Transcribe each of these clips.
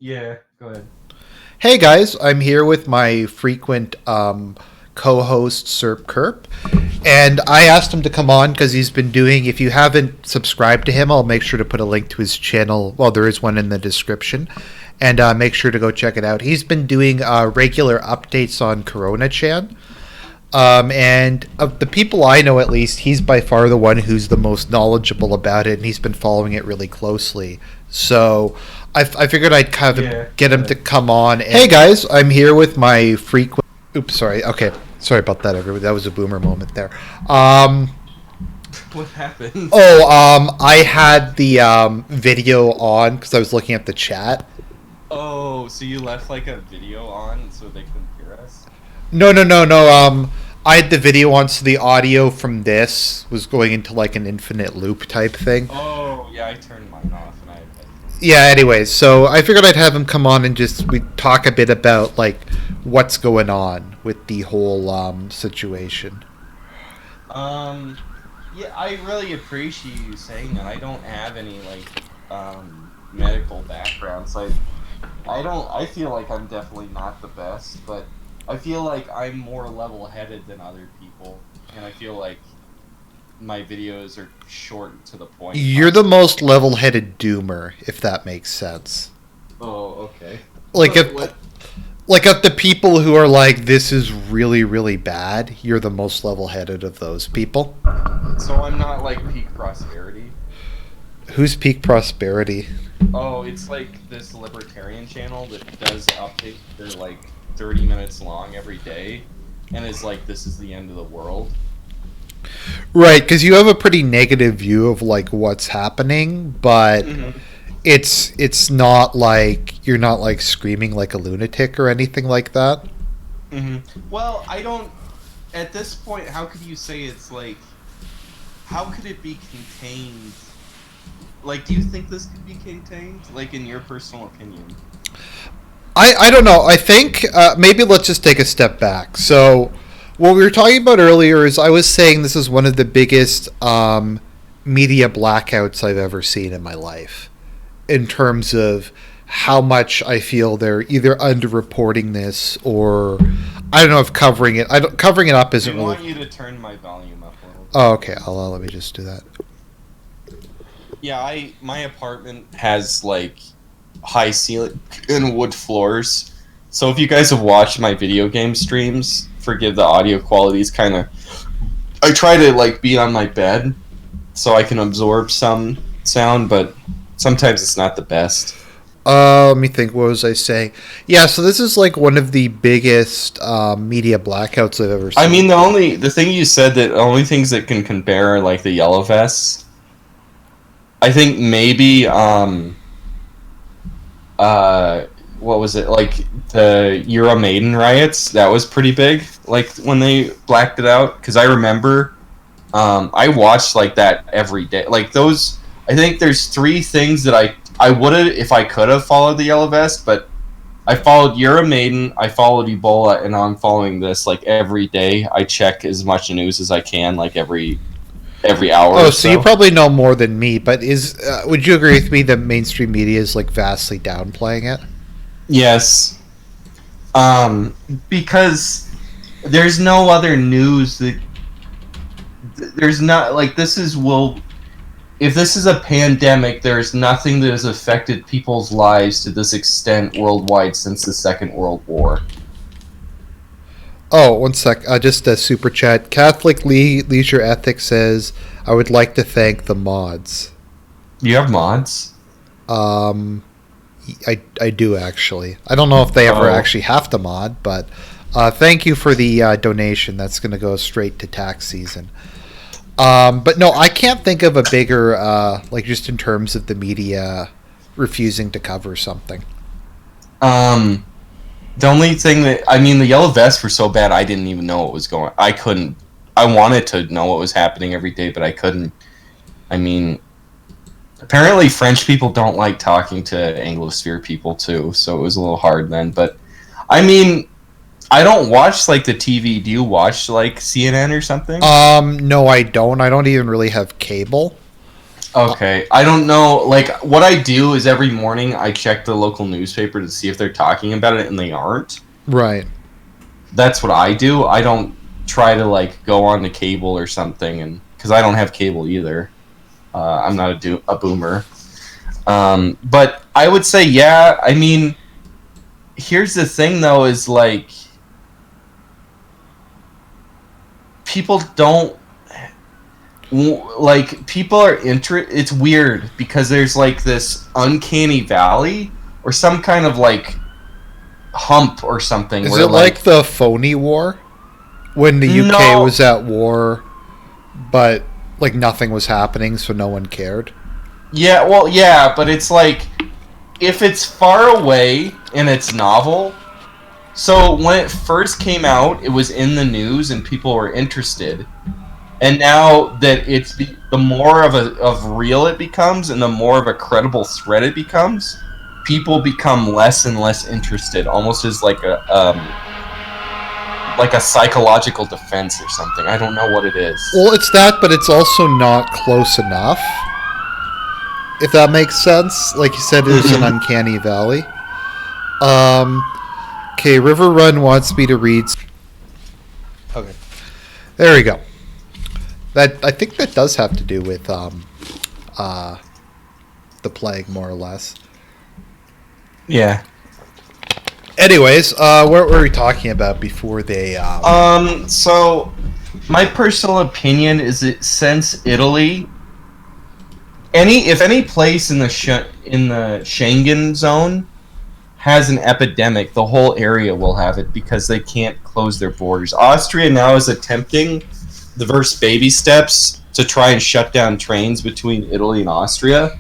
Yeah, go ahead. Hey guys, I'm here with my frequent co-host Serp Kerp, and I asked him to come on because he's been doing. If you haven't subscribed to him, I'll make sure to put a link to his channel. Well, there is one in the description, and make sure to go check it out. He's been doing regular updates on Corona Chan, and of the people I know, at least, he's by far the one who's the most knowledgeable about it, and he's been following it really closely. So I figured I'd kind Yeah, of get go him to ahead. come on. Hey guys, I'm here with my frequent. Oops, sorry. Okay, sorry about that, everybody. That was a boomer moment there. Um, What happened? I had the video on because I was looking at the chat. Oh, so you left like a video on so they couldn't hear us? No. I had the video on, so the audio from this was going into like an infinite loop type thing. Oh, yeah, I turned mine off and I. Yeah, anyways, so I figured I'd have him come on and just we talk a bit about like what's going on with the whole situation. Um, yeah, I really appreciate you saying that. I don't have any like medical background, so I don't. I feel like I'm definitely not the best, but I feel like I'm more level-headed than other people, and I feel like my videos are short and to the point You're the constantly. most level-headed doomer, if that makes sense. Oh, okay. Like if What? like of the people who are like this is really really bad, you're the most level-headed of those people. So I'm not like peak prosperity. Who's peak prosperity? Oh, it's like this libertarian channel that does updates. They're like 30 minutes long every day, and it's like this is the end of the world. Right, because you have a pretty negative view of like what's happening, but Hmm. it's not like you're not like screaming like a lunatic or anything like that. Hmm. Well, I don't. At this point, how could you say it's like? How could it be contained? Like, do you think this could be contained? Like, in your personal opinion? I don't know. I think maybe let's just take a step back. So what we were talking about earlier is I was saying this is one of the biggest media blackouts I've ever seen in my life in terms of how much I feel they're either underreporting this or I don't know if covering it. Covering it up I isn't really. want you to turn my volume up a little bit. Oh, okay. Let me just do that. Yeah, I my apartment has like high ceiling and wood floors. So if you guys have watched my video game streams, forgive the audio quality is kind of. I try to like be on my bed so I can absorb some sound, but sometimes it's not the best. Let me think. What was I saying? Yeah, so this is like one of the biggest media blackouts I've ever I seen. mean, the thing you said that the only things that can compare are like the yellow vests. I think maybe uh what was it like the Euro Maiden riots? That was pretty big. Like when they blacked it out, because I remember I watched like that every day. Like those, I think there's three things that I would have if I could have followed the yellow vest, but I followed Euro Maiden, I followed Ebola, and I'm following this like every day. I check as much news as I can, like every hour Oh, or so you so. probably know more than me, but is would you agree with me that mainstream media is like vastly downplaying it? Yes, because there's no other news that there's not like this is will if this is a pandemic, there's nothing that has affected people's lives to this extent worldwide since the Second World War. Oh, one sec. Just a super chat. Catholic Leisure Ethics says, "I would like to thank the mods." You have mods? Um, I do actually. I don't know if they ever Oh, actually have to mod, but thank you for the donation. That's going to go straight to tax season. But no, I can't think of a bigger, like just in terms of the media refusing to cover something. um, the only thing that I mean, the yellow vests were so bad, I didn't even know what was going. I couldn't. I wanted to know what was happening every day, but I couldn't. I mean, apparently French people don't like talking to Anglosphere people too, so it was a little hard then. But I mean, I don't watch like the TV. Do you watch like CNN or something? No, I don't. I don't even really have cable. Okay, I don't know. Like, what I do is every morning I check the local newspaper to see if they're talking about it, and they aren't. Right. That's what I do. I don't try to like go on the cable or something, and because I don't have cable either. I'm not a boomer. But I would say, yeah. I mean, here's the thing, though, is like people don't like people are it's weird because there's like this uncanny valley or some kind of like hump or something. Is where, it like the phony war when the UK no, was at war, but like nothing was happening, so no one cared? yeah, well, yeah, but it's like if it's far away and it's novel. So when it first came out, it was in the news and people were interested. And now that it's the more of real it becomes, and the more of a credible threat it becomes, people become less and less interested, almost as like a psychological defense or something. I don't know what it is. Well, it's that, but it's also not close enough. If that makes sense, like you said, there's an uncanny valley. Okay, River Run wants me to read. Okay, there we go. That I think that does have to do with the plague, more or less. Yeah. Anyways, what were we talking about before they? So my personal opinion is that since Italy, if any place in the Schengen zone has an epidemic, the whole area will have it because they can't close their borders. Austria now is attempting the first baby steps to try and shut down trains between Italy and Austria.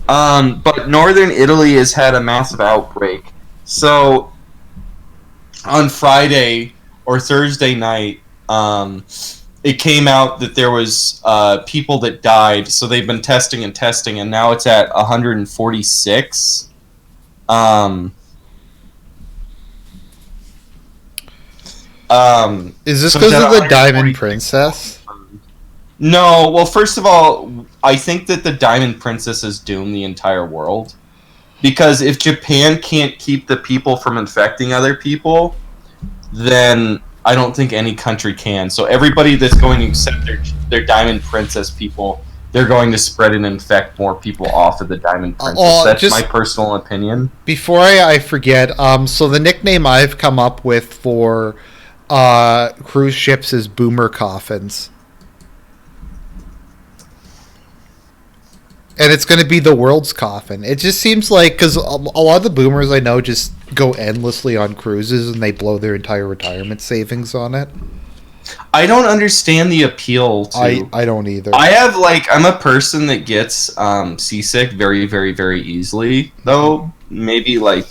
But northern Italy has had a massive outbreak. So on Friday or Thursday night, it came out that there was people that died. So they've been testing, and now it's at 146. Is this so because it's at of the Diamond 146. Princess? No, well, first of all, I think that the Diamond Princess has doomed the entire world. Because if Japan can't keep the people from infecting other people, then I don't think any country can. So everybody that's going to accept their Diamond Princess people, they're going to spread and infect more people off of the Diamond Princess. That's my personal opinion. Before I forget, so the nickname I've come up with for cruise ships is boomer coffins. And it's going to be the world's coffin. It just seems like, because a lot of the boomers I know just go endlessly on cruises and they blow their entire retirement savings on it. I don't understand the appeal to... I don't either. I'm a person that gets seasick very, very, very easily, though. Maybe, I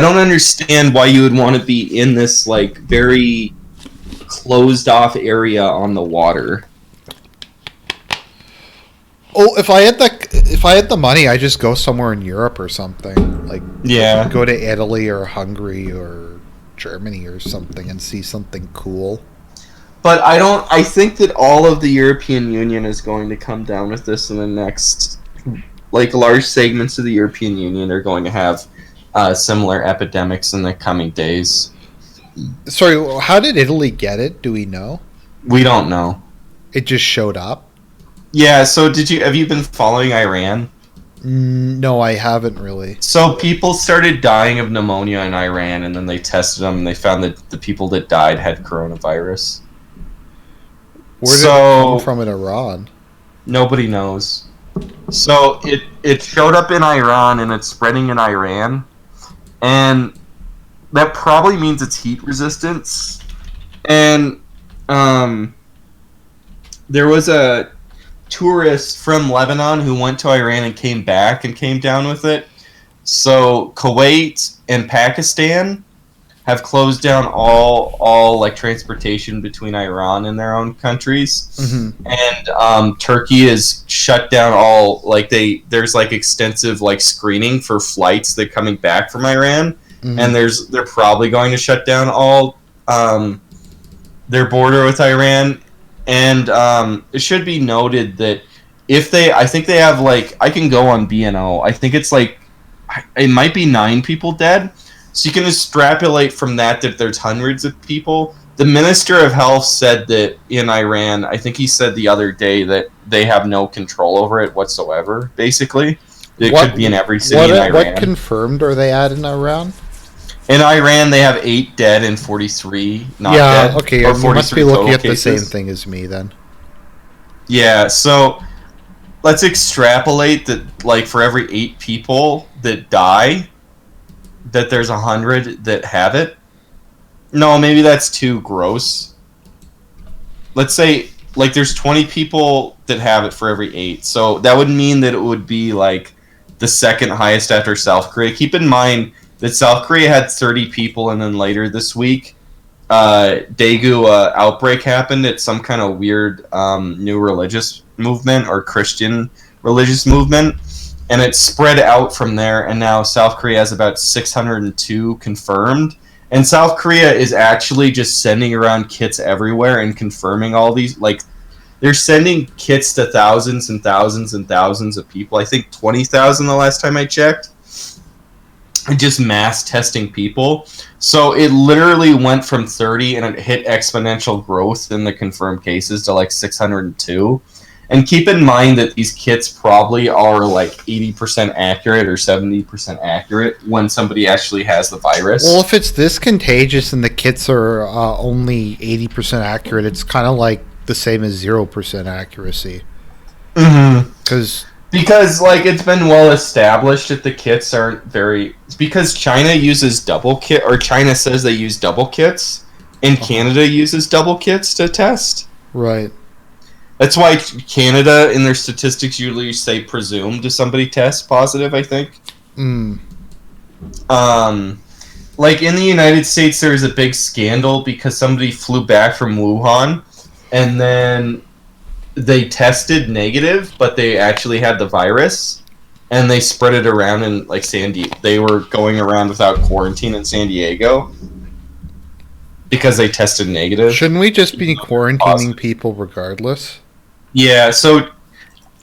don't understand why you would want to be in this, very closed-off area on the water. Oh, if I had the money, I'd just go somewhere in Europe or something. Go to Italy or Hungary or Germany or something and see something cool. But I think that all of the European Union is going to come down with this in the next, large segments of the European Union are going to have similar epidemics in the coming days. Sorry, how did Italy get it? Do we know? We don't know. It just showed up? Yeah, so have you been following Iran? No, I haven't really. So people started dying of pneumonia in Iran, and then they tested them, and they found that the people that died had coronavirus. Where did it come from in Iran? Nobody knows. So it showed up in Iran, and it's spreading in Iran, and that probably means it's heat resistance. And there was a tourist from Lebanon who went to Iran and came back and came down with it. So Kuwait and Pakistan have closed down all transportation between Iran and their own countries. Mm-hmm. And Turkey has shut down all there's extensive screening for flights that are coming back from Iran. Mm-hmm. And they're probably going to shut down all their border with Iran. And it should be noted that I think they have like, I can go on BNO. I think it's like, it might be 9 people dead. So you can extrapolate from that there's hundreds of people. The Minister of Health said that in Iran, I think he said the other day that they have no control over it whatsoever, basically. It could be in every city in Iran. What confirmed are they at in Iran? In Iran, they have 8 dead and 43 not dead. Okay, you must be looking at the same thing as me then. Yeah, so let's extrapolate that, like, for every 8 people that die, that there's 100 that have it. No, maybe that's too gross. Let's say, like, there's 20 people that have it for every 8. So that would mean that it would be, like, the second highest after South Korea. Keep in mind that South Korea had 30 people, and then later this week, Daegu outbreak happened at some kind of weird new religious movement or Christian religious movement, and it spread out from there, and now South Korea has about 602 confirmed. And South Korea is actually just sending around kits everywhere and confirming all these. Like, they're sending kits to thousands and thousands and thousands of people. I think 20,000 the last time I checked. And just mass testing people. So it literally went from 30 and it hit exponential growth in the confirmed cases to like 602. And keep in mind that these kits probably are like 80% accurate or 70% accurate when somebody actually has the virus. Well, if it's this contagious and the kits are only 80% accurate, it's kind of like the same as 0% accuracy. Mm-hmm. Because, like, it's been well established that the kits aren't very... Because China uses double kit, or China says they use double kits, and Canada uses double kits to test. Right. That's why Canada, in their statistics, usually say presumed if somebody tests positive, I think. Like, in the United States, there was a big scandal because somebody flew back from Wuhan, and then they tested negative, but they actually had the virus, and they spread it around in, like, San Diego. They were going around without quarantine in San Diego because they tested negative. Shouldn't we just be quarantining people regardless? Yeah, so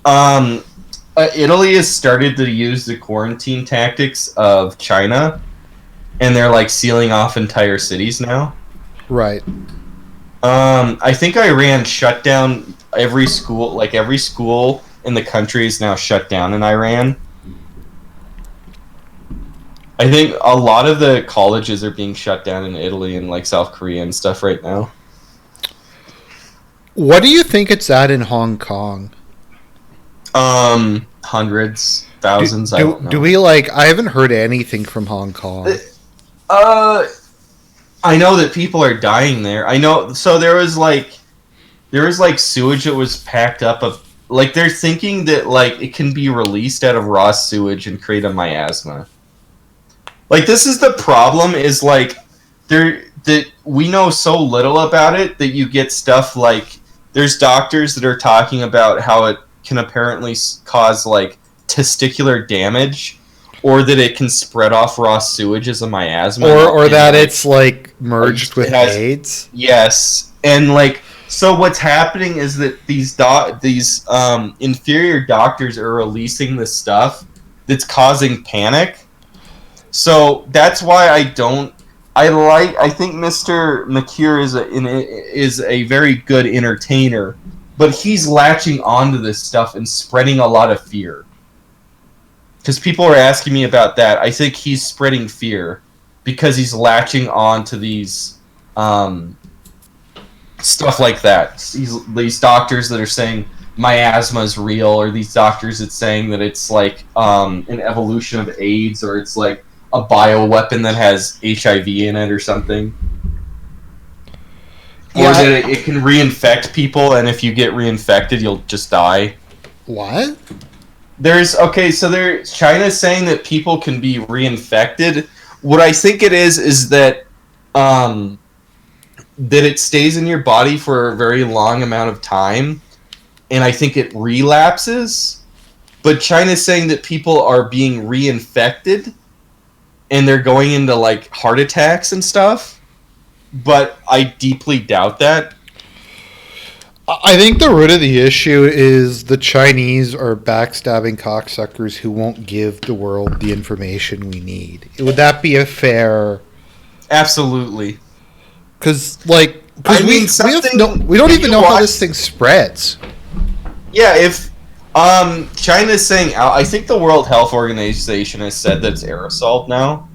Italy has started to use the quarantine tactics of China, and they're, like, sealing off entire cities now. Right. I think Iran shut down every school. Like, every school in the country is now shut down in Iran. I think a lot of the colleges are being shut down in Italy and, like, South Korea and stuff right now. What do you think it's at in Hong Kong? Hundreds, thousands, I don't know. Do we, like... I haven't heard anything from Hong Kong. I know that people are dying there. I know... So there was, like, sewage that was packed up of... Like, they're thinking that, like, it can be released out of raw sewage and create a miasma. Like, this is the problem, is, like, that we know so little about it that you get stuff like... There's doctors that are talking about how it can apparently cause, like, testicular damage, or that it can spread off raw sewage as a miasma. Or that it's, like, merged with AIDS? Yes. And, like... So what's happening is that these inferior doctors are releasing this stuff that's causing panic. So that's why I think Mr. McCure is a very good entertainer, but he's latching onto this stuff and spreading a lot of fear. Because people are asking me about that. I think he's spreading fear because he's latching on to these stuff like that. These doctors that are saying miasma is real, or these doctors that's saying that it's like an evolution of AIDS, or it's like a bioweapon that has HIV in it or something. Yeah. Or that it can reinfect people, and if you get reinfected, you'll just die. What? China's saying that people can be reinfected. What I think it is that that it stays in your body for a very long amount of time, and I think it relapses. But China's saying that people are being reinfected, and they're going into, like, heart attacks and stuff. But I deeply doubt that. I think the root of the issue is the Chinese are backstabbing cocksuckers who won't give the world the information we need. Would that be a fair? Absolutely. Because I mean, we don't if even you know how watch, this thing spreads. yeah, if China's saying, I think the World Health Organization has said that it's aerosol now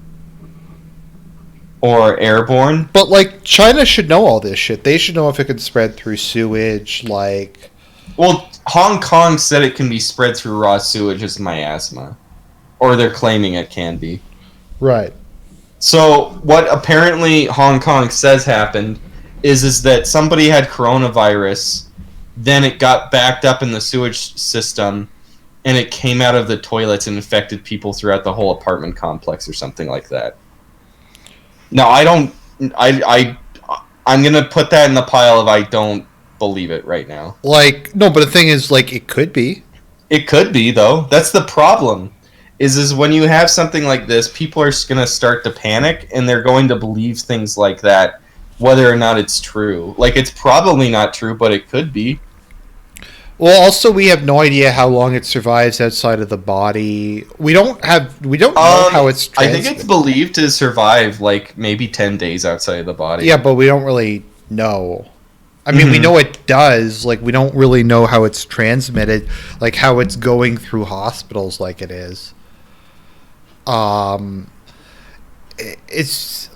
or airborne. But China should know all this shit. They should know if it can spread through sewage. Well, Hong Kong said it can be spread through raw sewage as miasma, or they're claiming it can be. Right. So what apparently Hong Kong says happened is that somebody had coronavirus, then it got backed up in the sewage system, and it came out of the toilets and infected people throughout the whole apartment complex or something like that. Now, I'm gonna put that in the pile of I don't believe it right now. No, but the thing is, it could be. It could be, though. That's the problem. Is when you have something like this, people are gonna start to panic, and they're going to believe things like that, whether or not it's true. It's probably not true, but it could be. Well, also we have no idea how long it survives outside of the body. We don't know how it's I think it's believed to survive maybe 10 days outside of the body. Yeah, but we don't really know. I mean, we know it does. We don't really know how it's transmitted, how it's going through hospitals it is. It's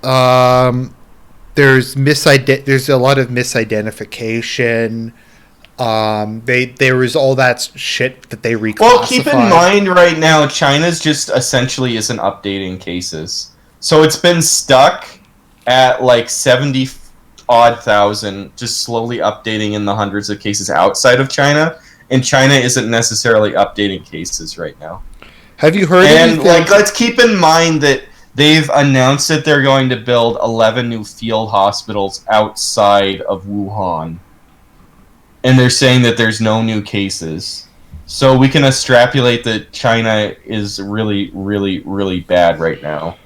there's a lot of misidentification. There was all that shit that they reclassified. Well, keep in mind right now, China's just essentially isn't updating cases. So it's been stuck at 70-odd thousand, just slowly updating in the hundreds of cases outside of China. And China isn't necessarily updating cases right now. Have you heard anything? And let's keep in mind that they've announced that they're going to build 11 new field hospitals outside of Wuhan. And they're saying that there's no new cases. So we can extrapolate that China is really, really, really bad right now.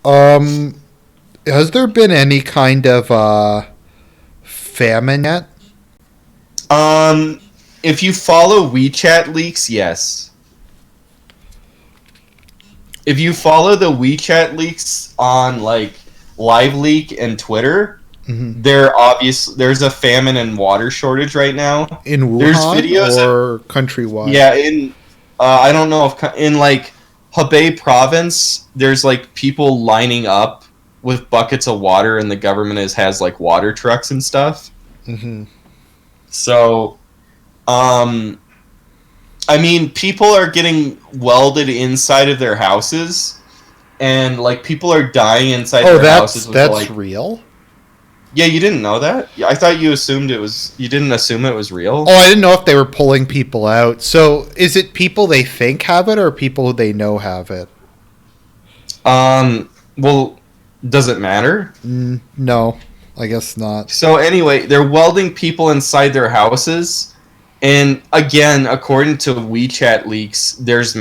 Has there been any kind of famine yet? If you follow WeChat leaks, yes. If you follow the WeChat leaks on LiveLeak and Twitter, there's a famine and water shortage right now. In Wuhan, there's videos or countrywide? Yeah, I don't know if in Hebei province, there's people lining up with buckets of water, and the government has water trucks and stuff. Mm-hmm. So, I mean, people are getting welded inside of their houses, and people are dying inside their houses. That's real? Yeah, you didn't know that? I thought you assumed it was. You didn't assume it was real? Oh, I didn't know if they were pulling people out. So, is it people they think have it, or people they know have it? Well, does it matter? No, I guess not. So anyway, they're welding people inside their houses, and again, according to WeChat leaks, there's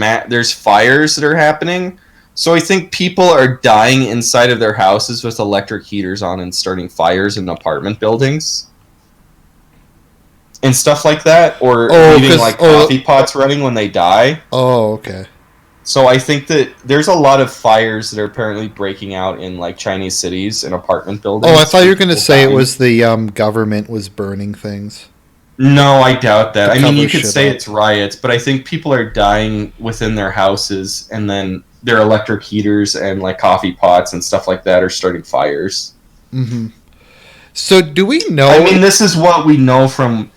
fires that are happening. So I think people are dying inside of their houses with electric heaters on and starting fires in apartment buildings and stuff like that, or leaving coffee pots running when they die. Oh, okay. So I think that there's a lot of fires that are apparently breaking out in Chinese cities and apartment buildings. Oh, I thought you were going to say it was the government was burning things. No, I doubt that. I mean, you could say it's riots, but I think people are dying within their houses, and then their electric heaters and coffee pots and stuff like that are starting fires. Mm-hmm. So do we know? I mean, this is what we know from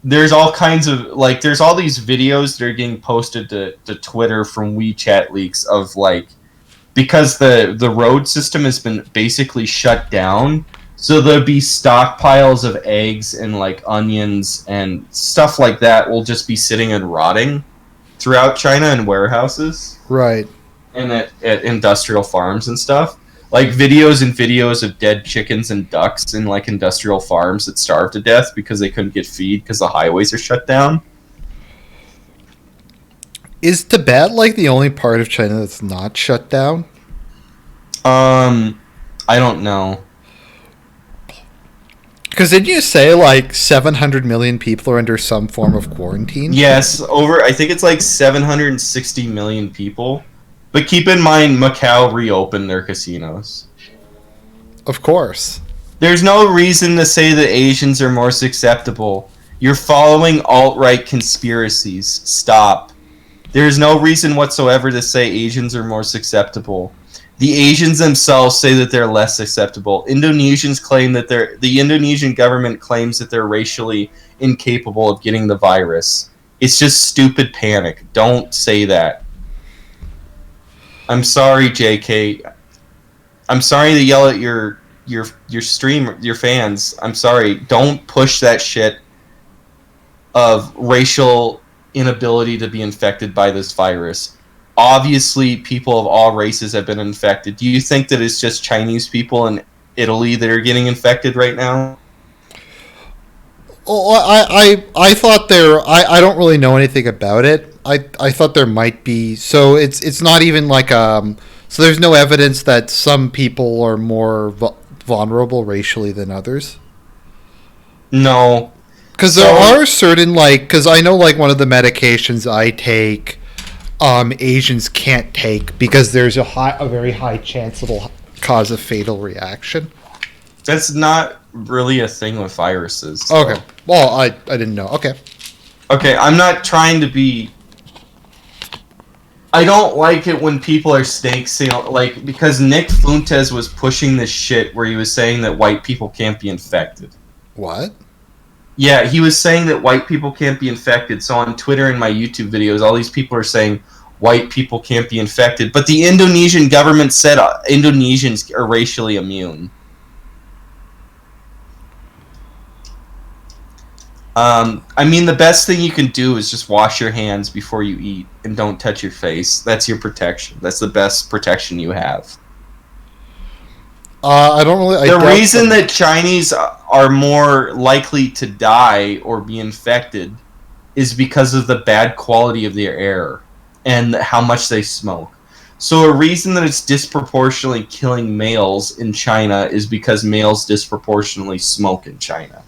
there's all kinds of there's all these videos that are getting posted to Twitter from WeChat leaks of because the road system has been basically shut down. So there'll be stockpiles of eggs and onions and stuff like that will just be sitting and rotting throughout China in warehouses. Right. And at industrial farms and stuff. Videos and videos of dead chickens and ducks in industrial farms that starved to death because they couldn't get feed because the highways are shut down. Is Tibet the only part of China that's not shut down? I don't know. Because didn't you say like 700 million people are under some form of quarantine? Yes, I think it's like 760 million people. But keep in mind, Macau reopened their casinos. Of course. There's no reason to say that Asians are more susceptible. You're following alt-right conspiracies. Stop. There's no reason whatsoever to say Asians are more susceptible. The Asians themselves say that they're less susceptible. Indonesians claim that the Indonesian government claims that they're racially incapable of getting the virus. It's just stupid panic. Don't say that. I'm sorry, JK. I'm sorry to yell at your stream, your fans. I'm sorry. Don't push that shit of racial inability to be infected by this virus. Obviously, people of all races have been infected. Do you think that it's just Chinese people in Italy that are getting infected right now? Well, I thought I don't really know anything about it. I thought there might be. So it's not even like so there's no evidence that some people are more vulnerable racially than others. No, because there are certain because I know like one of the medications I take, Asians can't take because there's a very high chance it'll cause a fatal reaction. That's not really a thing with viruses. So. Okay. Well, I didn't know. Okay. Okay, I'm not trying to be. I don't like it when people are saying because Nick Fuentes was pushing this shit where he was saying that white people can't be infected. What? Yeah, he was saying that white people can't be infected. So on Twitter and my YouTube videos, all these people are saying white people can't be infected. But the Indonesian government said Indonesians are racially immune. I mean, the best thing you can do is just wash your hands before you eat and don't touch your face. That's your protection. That's the best protection you have. I don't really. The reason that Chinese are more likely to die or be infected is because of the bad quality of their air and how much they smoke. So a reason that it's disproportionately killing males in China is because males disproportionately smoke in China.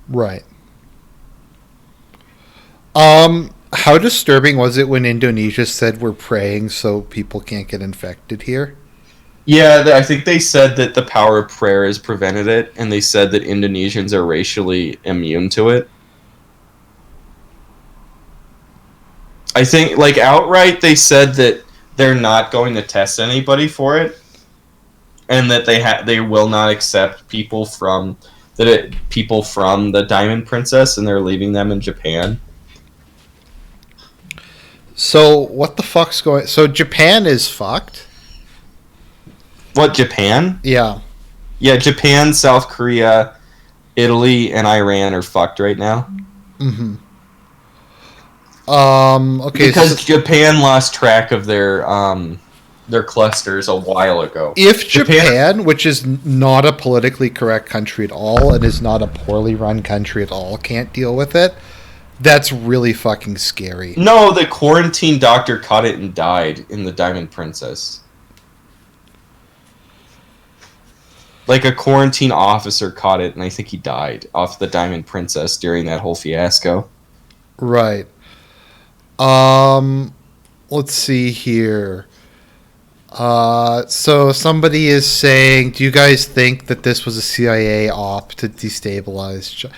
Right. How disturbing was it when Indonesia said we're praying so people can't get infected here? Yeah, I think they said that the power of prayer has prevented it, and they said that Indonesians are racially immune to it. I think, outright, they said that they're not going to test anybody for it, and that they will not accept people from the Diamond Princess, and they're leaving them in Japan. So what the fuck's going? So Japan is fucked. What, Japan? Yeah. Yeah, Japan, South Korea, Italy, and Iran are fucked right now. Mm-hmm. Okay. Because Japan lost track of their clusters a while ago. If Japan, which is not a politically correct country at all and is not a poorly run country at all, can't deal with it, that's really fucking scary. No, the quarantine doctor caught it and died in the Diamond Princess. Like a quarantine officer caught it, and I think he died off the Diamond Princess during that whole fiasco. Right. Let's see here. So somebody is saying, do you guys think that this was a CIA op to destabilize?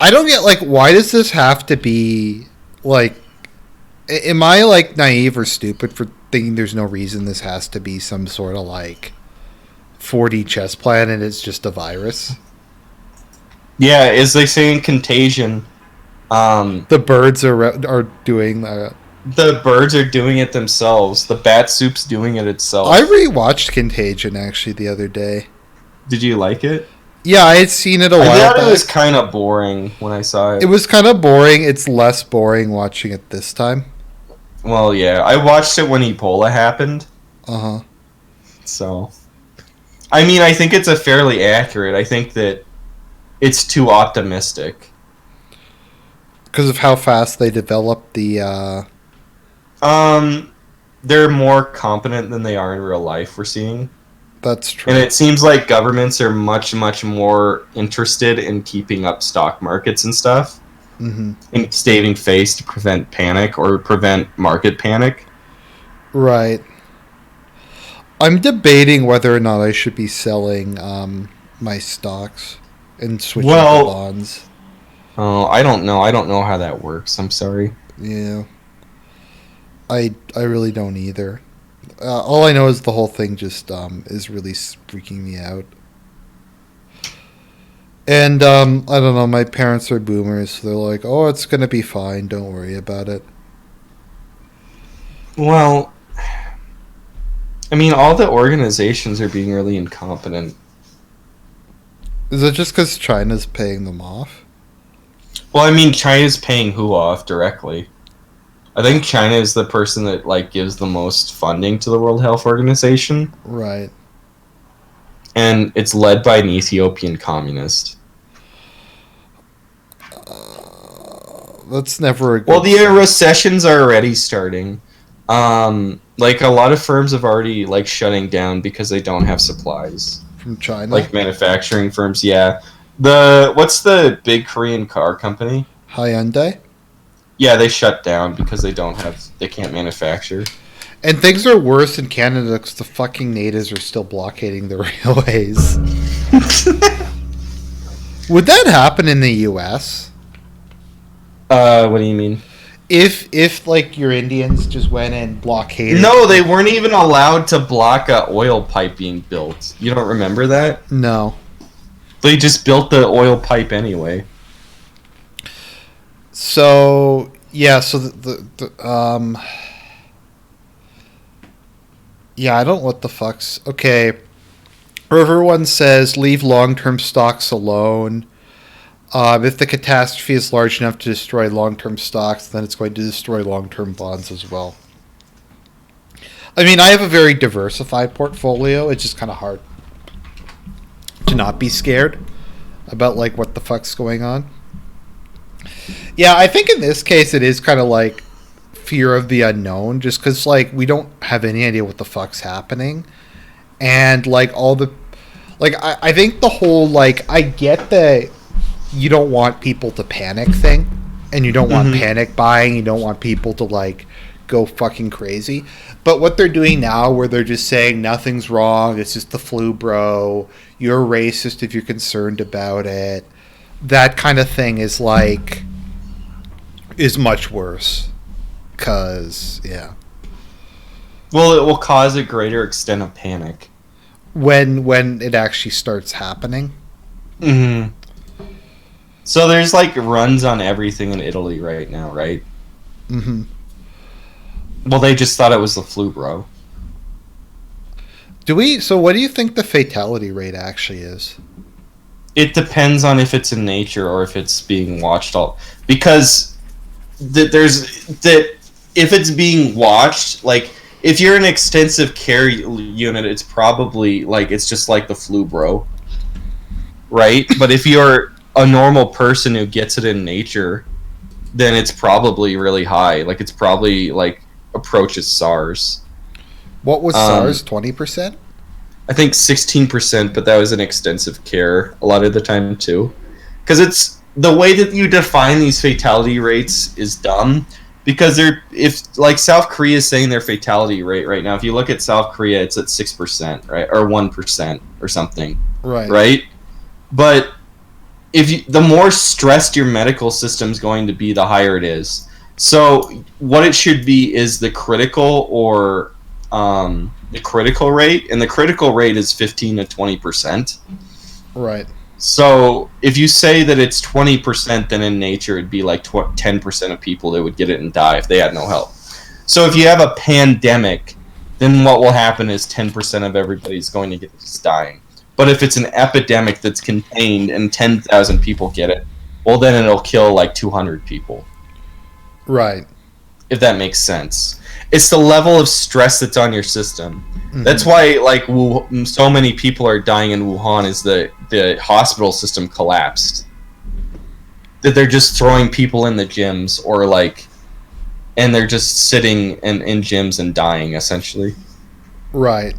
I don't get, why does this have to be, am I, naive or stupid for thinking there's no reason this has to be some sort of, 4D chess plan and it's just a virus? Yeah, as they say in Contagion, the birds are doing that. The birds are doing it themselves. The bat soup's doing it itself. I rewatched Contagion actually the other day. Did you like it? Yeah, I had seen it a while back. I thought it was kind of boring when I saw it. It was kind of boring. It's less boring watching it this time. Well, yeah. I watched it when Ebola happened. Uh-huh. So, I mean, I think it's a fairly accurate. I think that it's too optimistic. Because of how fast they developed the... They're more competent than they are in real life, we're seeing. That's true. And it seems like governments are much, much more interested in keeping up stock markets and stuff, Mm-hmm. and saving face to prevent panic or prevent market panic. Right. I'm debating whether or not I should be selling my stocks and switching to Well, bonds. oh, I don't know. I don't know how that works. I'm sorry. Yeah. I really don't either. All I know is the whole thing just is really freaking me out. And I don't know. My parents are boomers, so they're like, "Oh, it's gonna be fine. Don't worry about it." Well, I mean, all the organizations are being really incompetent. Is it just because China's paying them off? Well, I mean, China's paying who off directly? I think China is the person that like gives the most funding to the World Health Organization, Right. and it's led by an Ethiopian communist. That's never a good. Well, the recessions are already starting. Like a lot of firms have already like shutting down because they don't have supplies. From China. Like manufacturing firms, yeah. What's the big Korean car company? Hyundai. Yeah, they shut down because they can't manufacture. And things are worse in Canada because the fucking natives are still blockading the railways. Would that happen in the U.S.? What do you mean? If like your Indians just went and blockaded? No, they weren't even allowed to block a oil pipe being built. You don't remember that? No. They just built the oil pipe anyway. So yeah, so yeah, I don't know what the fuck's okay. Everyone says leave long-term stocks alone. If the catastrophe is large enough to destroy long-term stocks, then it's going to destroy long-term bonds as well. I mean, I have a very diversified portfolio. It's just kind of hard to not be scared about like what the fuck's going on. Yeah, I think in this case it is kind of like fear of the unknown, just because like we don't have any idea what the fuck's happening, and like all the like I think the whole like I get the you don't want people to panic thing, and you don't want panic buying. You don't want people to like go fucking crazy. But what they're doing now, where they're just saying nothing's wrong, it's just the flu, bro. You're racist if you're concerned about it. That kind of thing is like is much worse. Cause yeah, Well, it will cause a greater extent of panic. when it actually starts happening. Mm-hmm. So there's like runs on everything in Italy right now, right? Mm-hmm. Well, they just thought it was the flu, bro. So what do you think the fatality rate actually is? It depends on if it's in nature or if it's being watched all. Because if it's being watched, like if you're an extensive care unit, it's probably like it's just like the flu, bro. Right? But if you're a normal person who gets it in nature, then it's probably really high. Like it's probably like approaches SARS. What was SARS? 20%? I think 16%, but that was in extensive care a lot of the time too. Because it's the way that you define these fatality rates is dumb. Because if like South Korea is saying their fatality rate right now, if you look at South Korea, it's at 6%, right, or 1% or something, right? But the more stressed your medical system's going to be, the higher it is. So what it should be is the critical or the critical rate, and the critical rate is 15 to 20%. Right. So if you say that it's 20%, then in nature it'd be like 10% of people that would get it and die if they had no help. So if you have a pandemic, then what will happen is 10% of everybody's going to get this dying. But if it's an epidemic that's contained and 10,000 people get it, well then it'll kill like 200 people. Right. If that makes sense. It's the level of stress that's on your system. Mm-hmm. That's why like so many people are dying in Wuhan is the hospital system collapsed. That they're just throwing people in the gyms or like and they're just sitting in gyms and dying essentially. Right.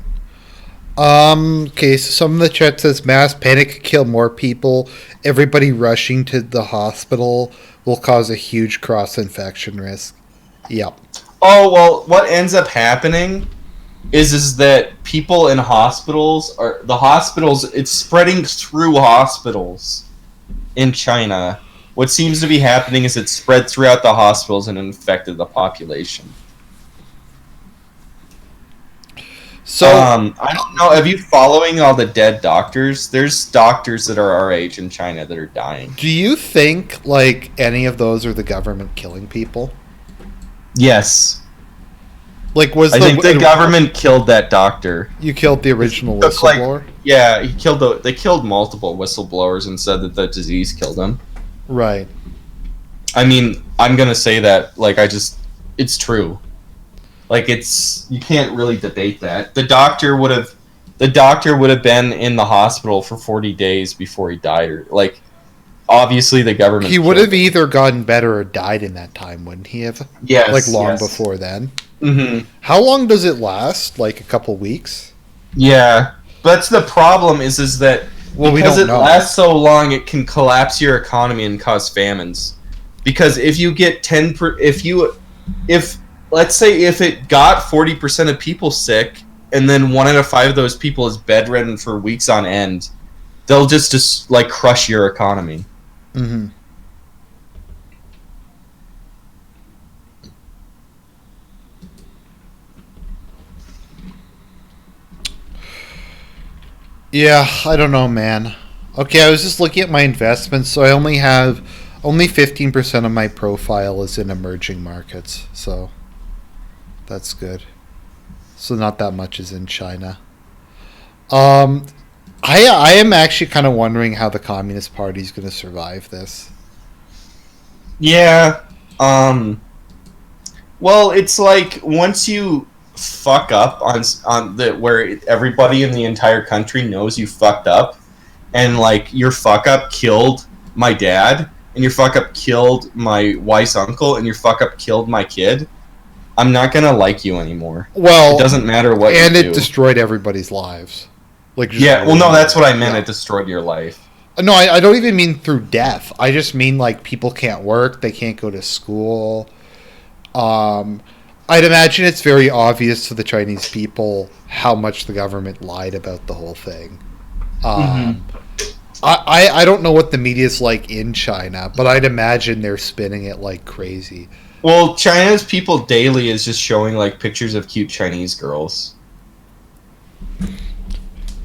Okay, so some of the chat says mass panic could kill more people. Everybody rushing to the hospital will cause a huge cross infection risk. Yep. Oh well, what ends up happening is that people in hospitals are the hospitals. It's spreading through hospitals in China. What seems to be happening is it spread throughout the hospitals and infected the population. So I don't know. Have you following all the dead doctors? There's doctors that are our age in China that are dying. do you think like any of those are the government killing people? Yes, Like was I think the government killed that doctor. you killed the original Took, like, whistleblower? yeah, he killed they killed multiple whistleblowers and said that the disease killed him. Right. I mean, I'm gonna say that it's true. Like you can't really debate that. The doctor would have been in the hospital for 40 days before he died, or like obviously the government. He would have either gotten better or died in that time, wouldn't he have? Yes, Like long yes. before then. Mm-hmm. How long does it last? Like a couple weeks? Yeah, but that's the problem is that Well, we because don't it know. lasts so long, it can collapse your economy and cause famines. Because if you get if let's say if it got 40% of people sick, and then 1 out of 5 of those people is bedridden for weeks on end, they'll just like crush your economy. Mm-hmm. Yeah, I don't know, man. Okay, I was just looking at my investments, so I only have 15% of my profile is in emerging markets, so that's good. So not that much is in China. Um, I am actually kind of wondering how the Communist Party is going to survive this. Yeah. Well, it's like once you fuck up on the where everybody in the entire country knows you fucked up, and like your fuck up killed my dad, and your fuck up killed my wife's uncle, and your fuck up killed my kid. I'm not gonna like you anymore. Well, It doesn't matter what and you it do. destroyed everybody's lives. Like just Yeah, well, no, that's what I meant. Yeah. It destroyed your life. No, I don't even mean through death. I just mean like people can't work, they can't go to school. I'd imagine it's very obvious to the Chinese people how much the government lied about the whole thing. I don't know what the media's like in China, but I'd imagine they're spinning it like crazy. Well, China's People Daily is just showing like pictures of cute Chinese girls.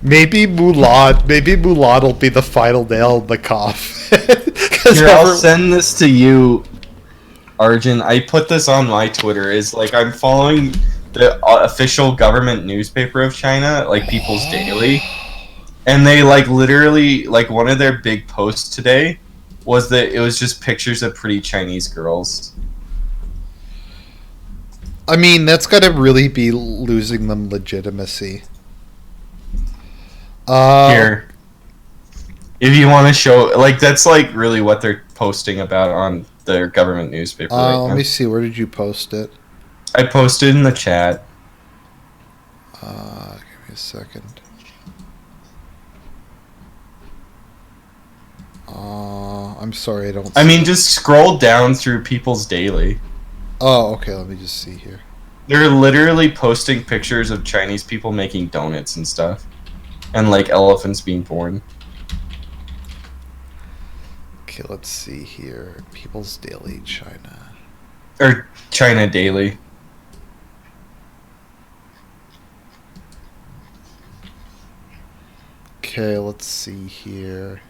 Maybe Mulan will be the final nail in the coffin. Here, I'll send this to you, Arjun. I put this on my Twitter. Is like I'm following the official government newspaper of China, like People's Daily, and they like literally like one of their big posts today was that it was just pictures of pretty Chinese girls. I mean, that's got to really be losing them legitimacy. Here, if you want to show, like that's like really what they're posting about on their government newspaper. Right Let now. me see. Where did you post it? I posted in the chat. Give me a second. I'm sorry, I don't. I mean, just scroll down through People's Daily. Oh, okay. Let me just see here. They're literally posting pictures of Chinese people making donuts and stuff. And, like, elephants being born. Okay, let's see here. People's Daily China. Or China Daily. Okay, let's see here.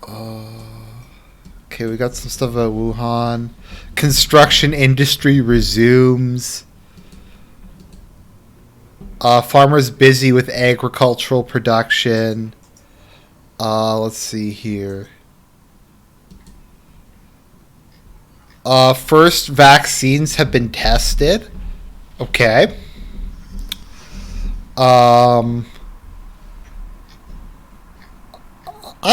Okay, we got some stuff about Wuhan. Construction industry resumes. Farmers busy with agricultural production. Let's see here. First vaccines have been tested. Okay. I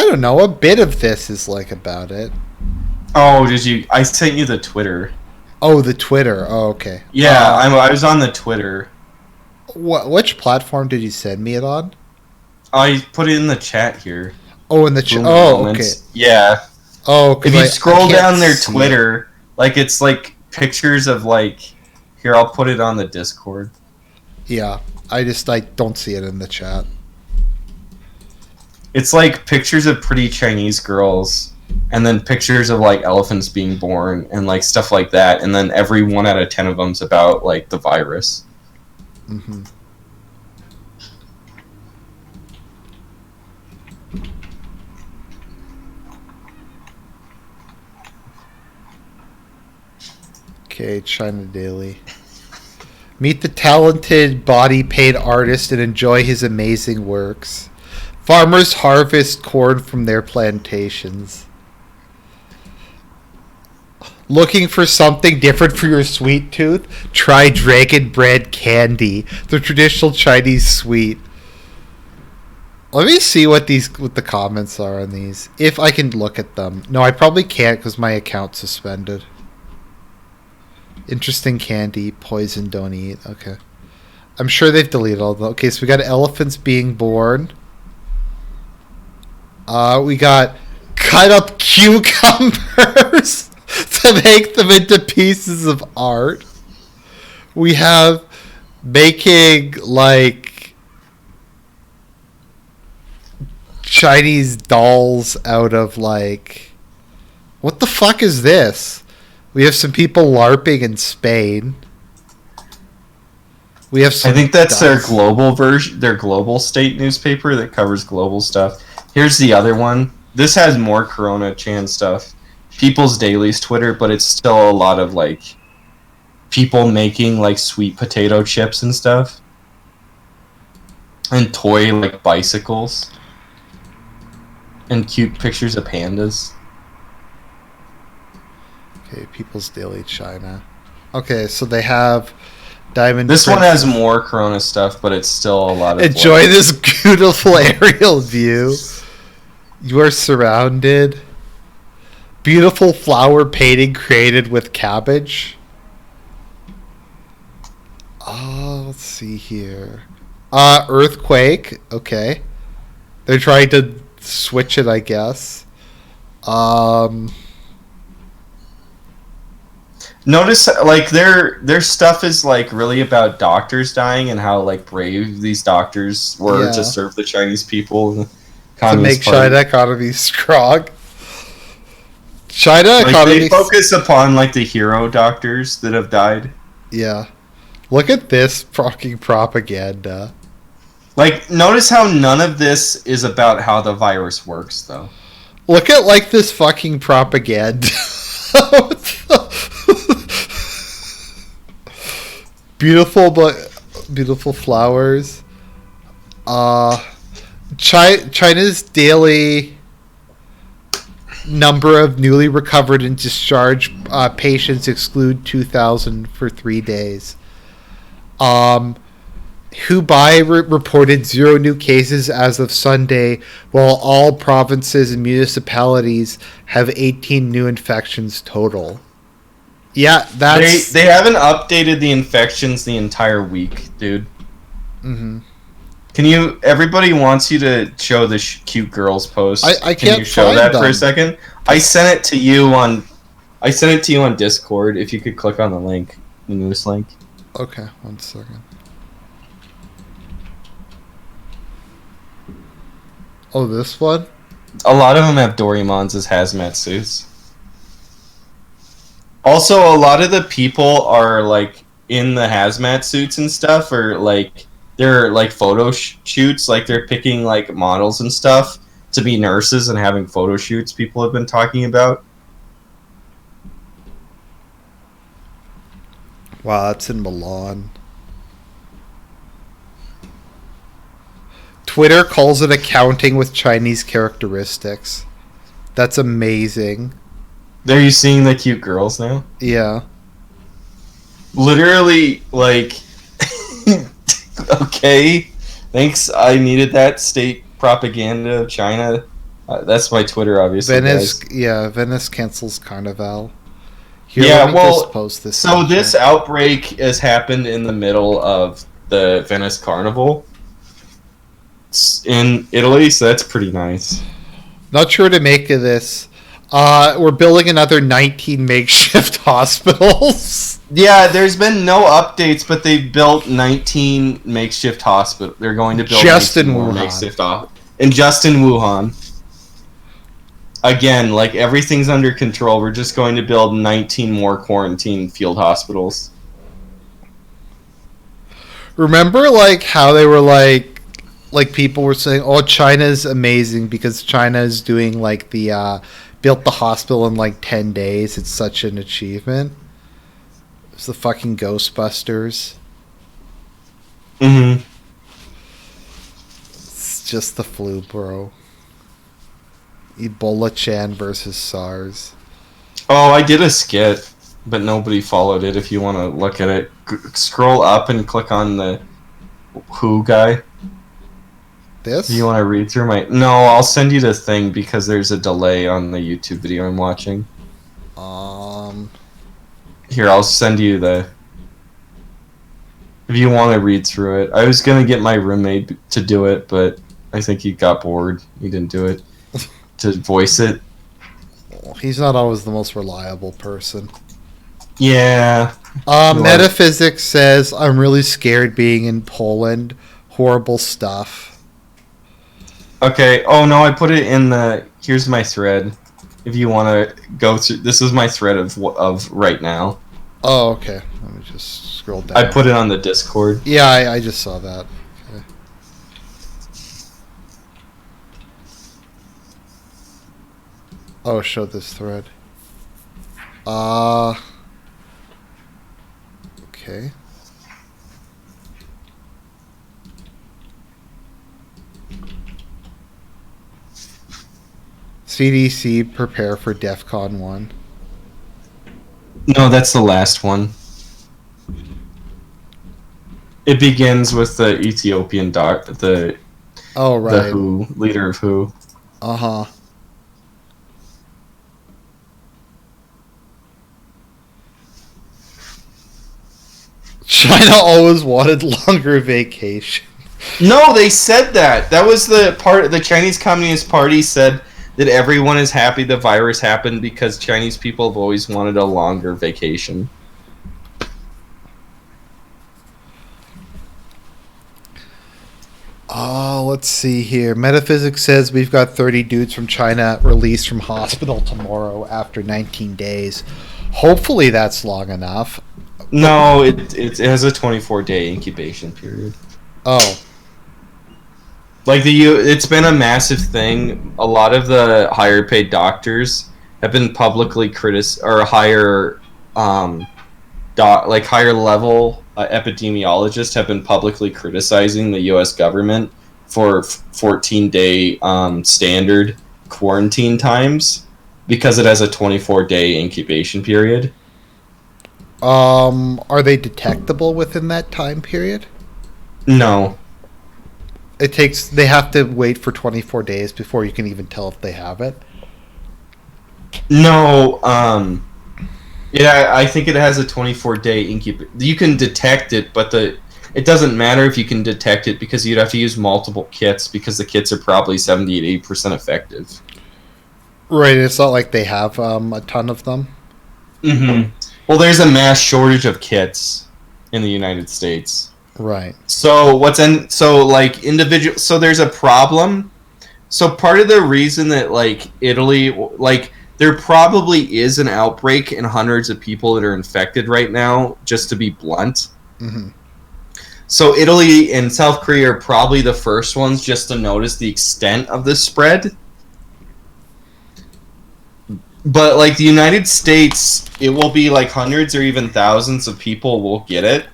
don't know. A bit of this is like about it. Oh, did you? I sent you the Twitter. Oh, the Twitter. Oh, okay. Yeah, I was on the Twitter. Which platform did you send me it on? I put it in the chat here. Oh, in the chat. Boom Oh, Moments. okay. Yeah. Oh, If you scroll down their see Twitter, like it's like pictures of like. Here, I'll put it on the Discord. Yeah, I don't see it in the chat. It's like pictures of pretty Chinese girls, and then pictures of like elephants being born and like stuff like that, and then every 1 out of 10 of them's about like the virus. Mm-hmm. Okay, China Daily. Meet the talented body paint artist and enjoy his amazing works. Farmers harvest corn from their plantations. Looking for something different for your sweet tooth? Try dragon bread candy, the traditional Chinese sweet. Let me see what the comments are on these. If I can look at them. No, I probably can't because my account's suspended. Interesting candy, poison, don't eat. Okay. I'm sure they've deleted all of them. Okay, so we got elephants being born. We got cut up cucumbers to make them into pieces of art. We have making like Chinese dolls out of like, what the fuck is this? We have some people LARPing in Spain. We have some. I think that's their global version, their global state newspaper that covers global stuff. Here's the other one. This has more Corona Chan stuff. People's Daily's Twitter, but it's still a lot of like people making like sweet potato chips and stuff. And toy like bicycles. And cute pictures of pandas. Okay, People's Daily China. Okay, so they have Diamond. This one has more Corona stuff, but it's still a lot of. Enjoy this beautiful aerial view. You are surrounded. Beautiful flower painting created with cabbage. Let's see here. Earthquake. Okay. They're trying to switch it, I guess. Notice, like, their stuff is, like, really about doctors dying and how, like, brave these doctors were to serve the Chinese people. To make China economy strong. China economy... They focus upon, like, the hero doctors that have died. Yeah. Look at this fucking propaganda. Like, notice how none of this is about how the virus works, though. Look at, like, this fucking propaganda. Beautiful flowers. China's daily number of newly recovered and discharged patients exclude 2,000 for 3 days. Hubei reported 0 new cases as of Sunday, while all provinces and municipalities have 18 new infections total. Yeah, that's... They haven't updated the infections the entire week, dude. Mm-hmm. Can you... Everybody wants you to show the cute girls post. I can't Can you show find that them. for a second? I sent it to you on Discord. If you could click on the link, the newest link. Okay, 1 second. Oh, this one? A lot of them have Doraemons as hazmat suits. Also, a lot of the people are, like, in the hazmat suits and stuff, or, like, they're, like, photo shoots. Like, they're picking, like, models and stuff to be nurses and having photo shoots people have been talking about. Wow, that's in Milan. Twitter calls it accounting with Chinese characteristics. That's amazing. Are you seeing the cute girls now? Yeah. Literally, like... okay. Thanks, I needed that state propaganda of China. That's my Twitter, obviously. Venice cancels Carnival. Here, yeah, let me just post this. So this outbreak has happened in the middle of the Venice Carnival. It's in Italy, so that's pretty nice. Not sure to make of this. We're building another 19 makeshift hospitals. Yeah, there's been no updates, but they've built 19 makeshift hospitals. They're going to build Just in more Wuhan. makeshift and just in Wuhan. Again, like everything's under control. We're just going to build 19 more quarantine field hospitals. Remember, like, how they were like people were saying, "Oh, China's amazing because China is doing like the built the hospital in like 10 days. It's such an achievement." It's the fucking Ghostbusters. Mm-hmm. It's just the flu, bro. Ebola Chan versus SARS. Oh, I did a skit, but nobody followed it. If you want to look at it, scroll up and click on the Who guy. This? Do you want to read through my... No, I'll send you the thing because there's a delay on the YouTube video I'm watching. Here, I'll send you the... If you want to read through it. I was going to get my roommate to do it, but I think he got bored. He didn't do it. To voice it. He's not always the most reliable person. Yeah. Metaphysics says, "I'm really scared being in Poland. Horrible stuff." Okay. Oh, no, I put it in the... Here's my thread. If you want to go through... This is my thread of right now. Oh, okay. Let me just scroll down. I put it on the Discord. Yeah, I just saw that. Okay. Oh, show this thread. Okay. CDC prepare for DEFCON 1. No, that's the last one. It begins with the Ethiopian the WHO, leader of WHO. Uh-huh. China always wanted longer vacation. No, they said that. That was the part. The Chinese Communist Party said that everyone is happy the virus happened because Chinese people have always wanted a longer vacation. Oh, let's see here. Metaphysics says we've got 30 dudes from China released from hospital tomorrow after 19 days. Hopefully that's long enough. No, it has a 24-day incubation period. Oh. Like it's been a massive thing. A lot of the higher paid doctors have been publicly or higher higher level epidemiologists have been publicly criticizing the U.S. government for 14-day standard quarantine times because it has a 24-day incubation period. Are they detectable within that time period? No. They have to wait for 24 days before you can even tell if they have it? No, yeah, I think it has a 24-day incubation. You can detect it, but it doesn't matter if you can detect it because you'd have to use multiple kits because the kits are probably 70 to 80% effective. Right, it's not like they have a ton of them. Mm-hmm. Well, there's a mass shortage of kits in the United States. Right. So so there's a problem. So part of the reason that Italy there probably is an outbreak and hundreds of people that are infected right now, just to be blunt. Mm-hmm. So Italy and South Korea are probably the first ones just to notice the extent of the spread. But the United States, it will be hundreds or even thousands of people will get it.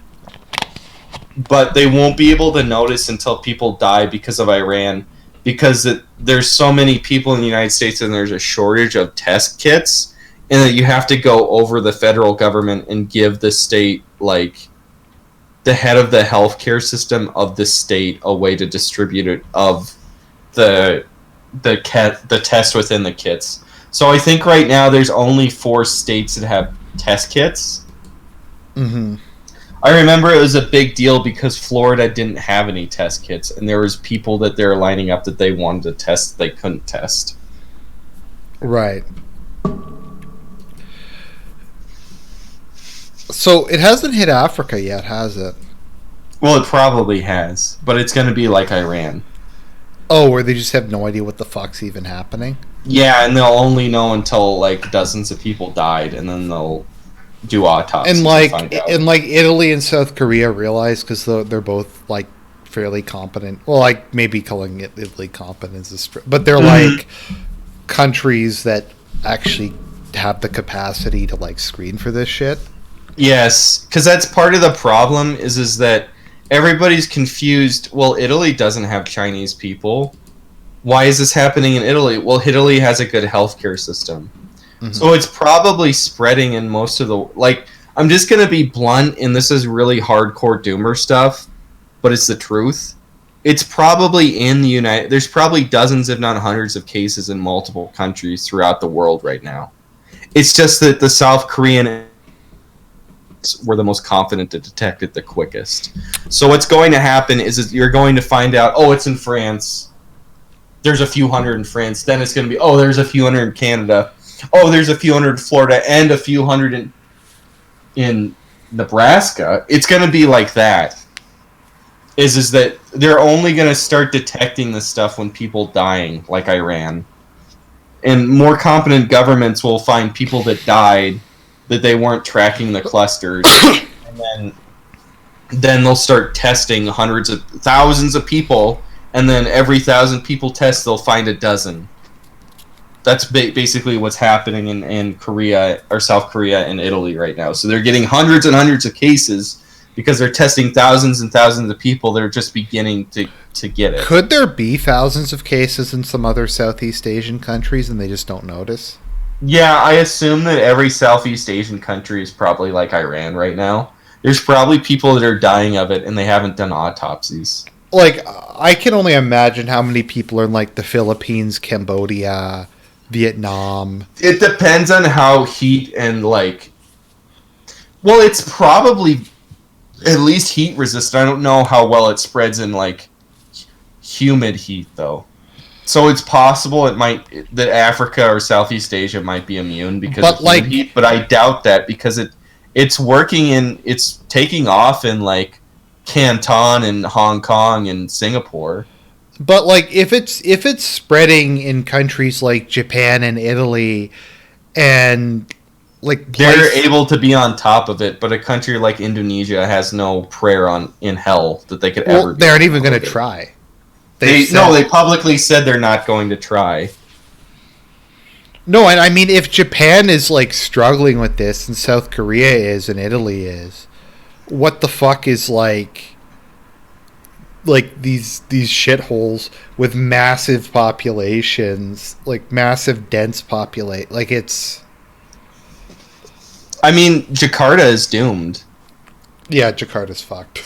But they won't be able to notice until people die because of Iran. Because there's so many people in the United States and there's a shortage of test kits. And that you have to go over the federal government and give the state, the head of the healthcare system of the state a way to distribute it of the test within the kits. So I think right now there's only 4 states that have test kits. Mm-hmm. I remember it was a big deal because Florida didn't have any test kits, and there was people that they were lining up that they wanted to test they couldn't test. Right. So it hasn't hit Africa yet, has it? Well, it probably has, but it's going to be like Iran. Oh, where they just have no idea what the fuck's even happening? Yeah, and they'll only know until like dozens of people died, and then they'll do autopsies And find out. Italy and South Korea realize, because they're both like fairly competent. Well, like maybe calling it Italy competent is but they're like countries that actually have the capacity to like screen for this shit. Yes, because that's part of the problem is that everybody's confused. Well, Italy doesn't have Chinese people. Why is this happening in Italy? Well, Italy has a good healthcare system. Mm-hmm. So it's probably spreading in most of the... Like, I'm just going to be blunt, and this is really hardcore doomer stuff, but it's the truth. It's probably in the United... There's probably dozens, if not hundreds, of cases in multiple countries throughout the world right now. It's just that the South Korean were the most confident to detect it the quickest. So what's going to happen is you're going to find out, oh, it's in France. There's a few hundred in France. Then it's going to be, oh, there's a few hundred in Canada. Oh, there's a few hundred in Florida and a few hundred in Nebraska. It's going to be like that. Is that they're only going to start detecting this stuff when people dying, like Iran. And more competent governments will find people that died that they weren't tracking the clusters, and then they'll start testing hundreds of thousands of people, and then every 1,000 people test, they'll find a dozen. That's basically what's happening in Korea, or South Korea and Italy right now. So they're getting hundreds and hundreds of cases because they're testing thousands and thousands of people that are just beginning to get it. Could there be thousands of cases in some other Southeast Asian countries and they just don't notice? Yeah, I assume that every Southeast Asian country is probably like Iran right now. There's probably people that are dying of it and they haven't done autopsies. Like, I can only imagine how many people are in, like, the Philippines, Cambodia, Vietnam. It depends on how heat and, like... Well, it's probably at least heat resistant. I don't know how well it spreads in, like, humid heat, though. So it's possible that Africa or Southeast Asia might be immune because of heat, but I doubt that because it's taking off in like Canton and Hong Kong and Singapore. But like if it's spreading in countries like Japan and Italy, and like they're able to be on top of it, but a country like Indonesia has no prayer in hell that they could ever. They aren't even going to try. They publicly said they're not going to try. No, and I mean, if Japan is like struggling with this, and South Korea is, and Italy is, what the fuck is like these shitholes with massive populations, like massive dense populate, like it's. I mean, Jakarta is doomed. Yeah, Jakarta's fucked.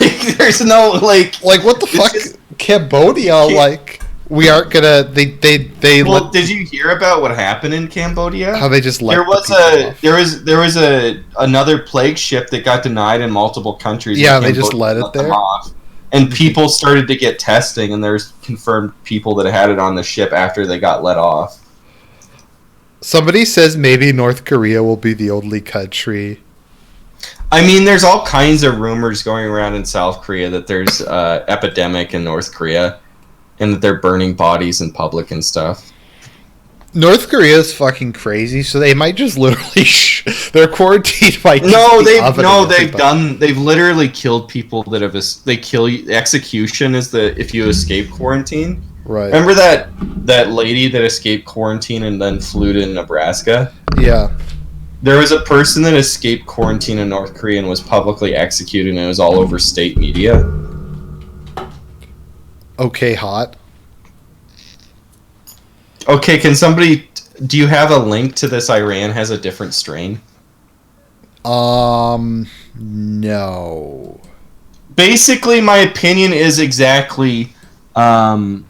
Like, there's no, like what the fuck? Cambodia, like, we aren't gonna, they well, did you hear about what happened in Cambodia? How they just let there was another plague ship that got denied in multiple countries. Yeah, they just let it there. And people started to get testing, and there's confirmed people that had it on the ship after they got let off. Somebody says maybe North Korea will be the only country. I mean, there's all kinds of rumors going around in South Korea that there's epidemic in North Korea, and that they're burning bodies in public and stuff. North Korea is fucking crazy, so they might just literally their quarantine might. They've literally killed people that have execution is if you escape quarantine. Right. Remember that lady that escaped quarantine and then flew to Nebraska? Yeah. There was a person that escaped quarantine in North Korea and was publicly executed, and it was all over state media. Okay, hot. Okay, do you have a link to this Iran has a different strain? No. Basically, my opinion is exactly, Jonathan,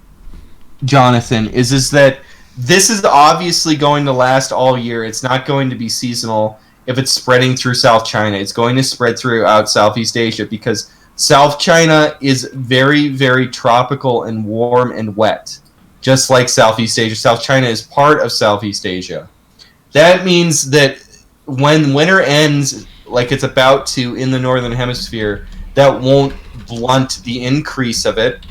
is that this is obviously going to last all year. It's not going to be seasonal. if it's spreading through South China. It's going to spread throughout Southeast Asia because South China is very, very tropical and warm and wet, just like Southeast Asia. South China is part of Southeast Asia. That means that when winter ends, like it's about to in the Northern Hemisphere, that won't blunt the increase of it,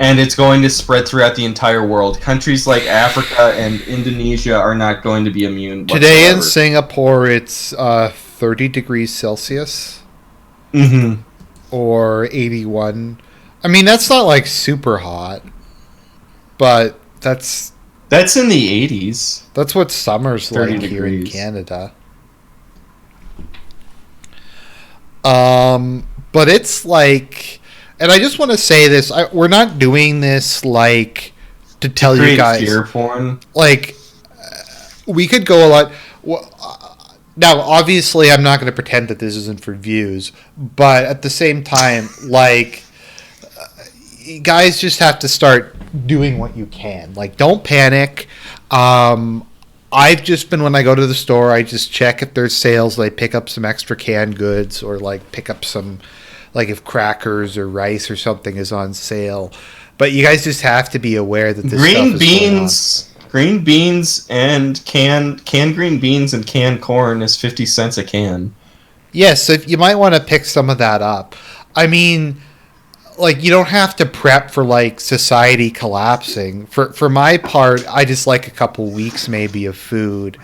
and it's going to spread throughout the entire world. Countries like Africa and Indonesia are not going to be immune whatsoever. Today in Singapore, it's 30 degrees Celsius. Mm-hmm. Or 81. I mean, that's not like super hot, but that's in the 80s. That's what summer's like degrees. Here in Canada. But it's like, and I just want to say this: we're not doing this like to tell you guys fear porn. Like, we could go a lot. Now, obviously, I'm not going to pretend that this isn't for views, but at the same time, like, you guys just have to start doing what you can. Like, don't panic. I've just been, when I go to the store, I just check if there's sales. I pick up some extra canned goods, or like pick up some, like if crackers or rice or something is on sale. But you guys just have to be aware that this green stuff is beans. Green beans and canned green beans and canned corn is 50 cents a can. Yes, so you might want to pick some of that up. I mean, like, you don't have to prep for like society collapsing. For my part, I just like a couple weeks maybe of food,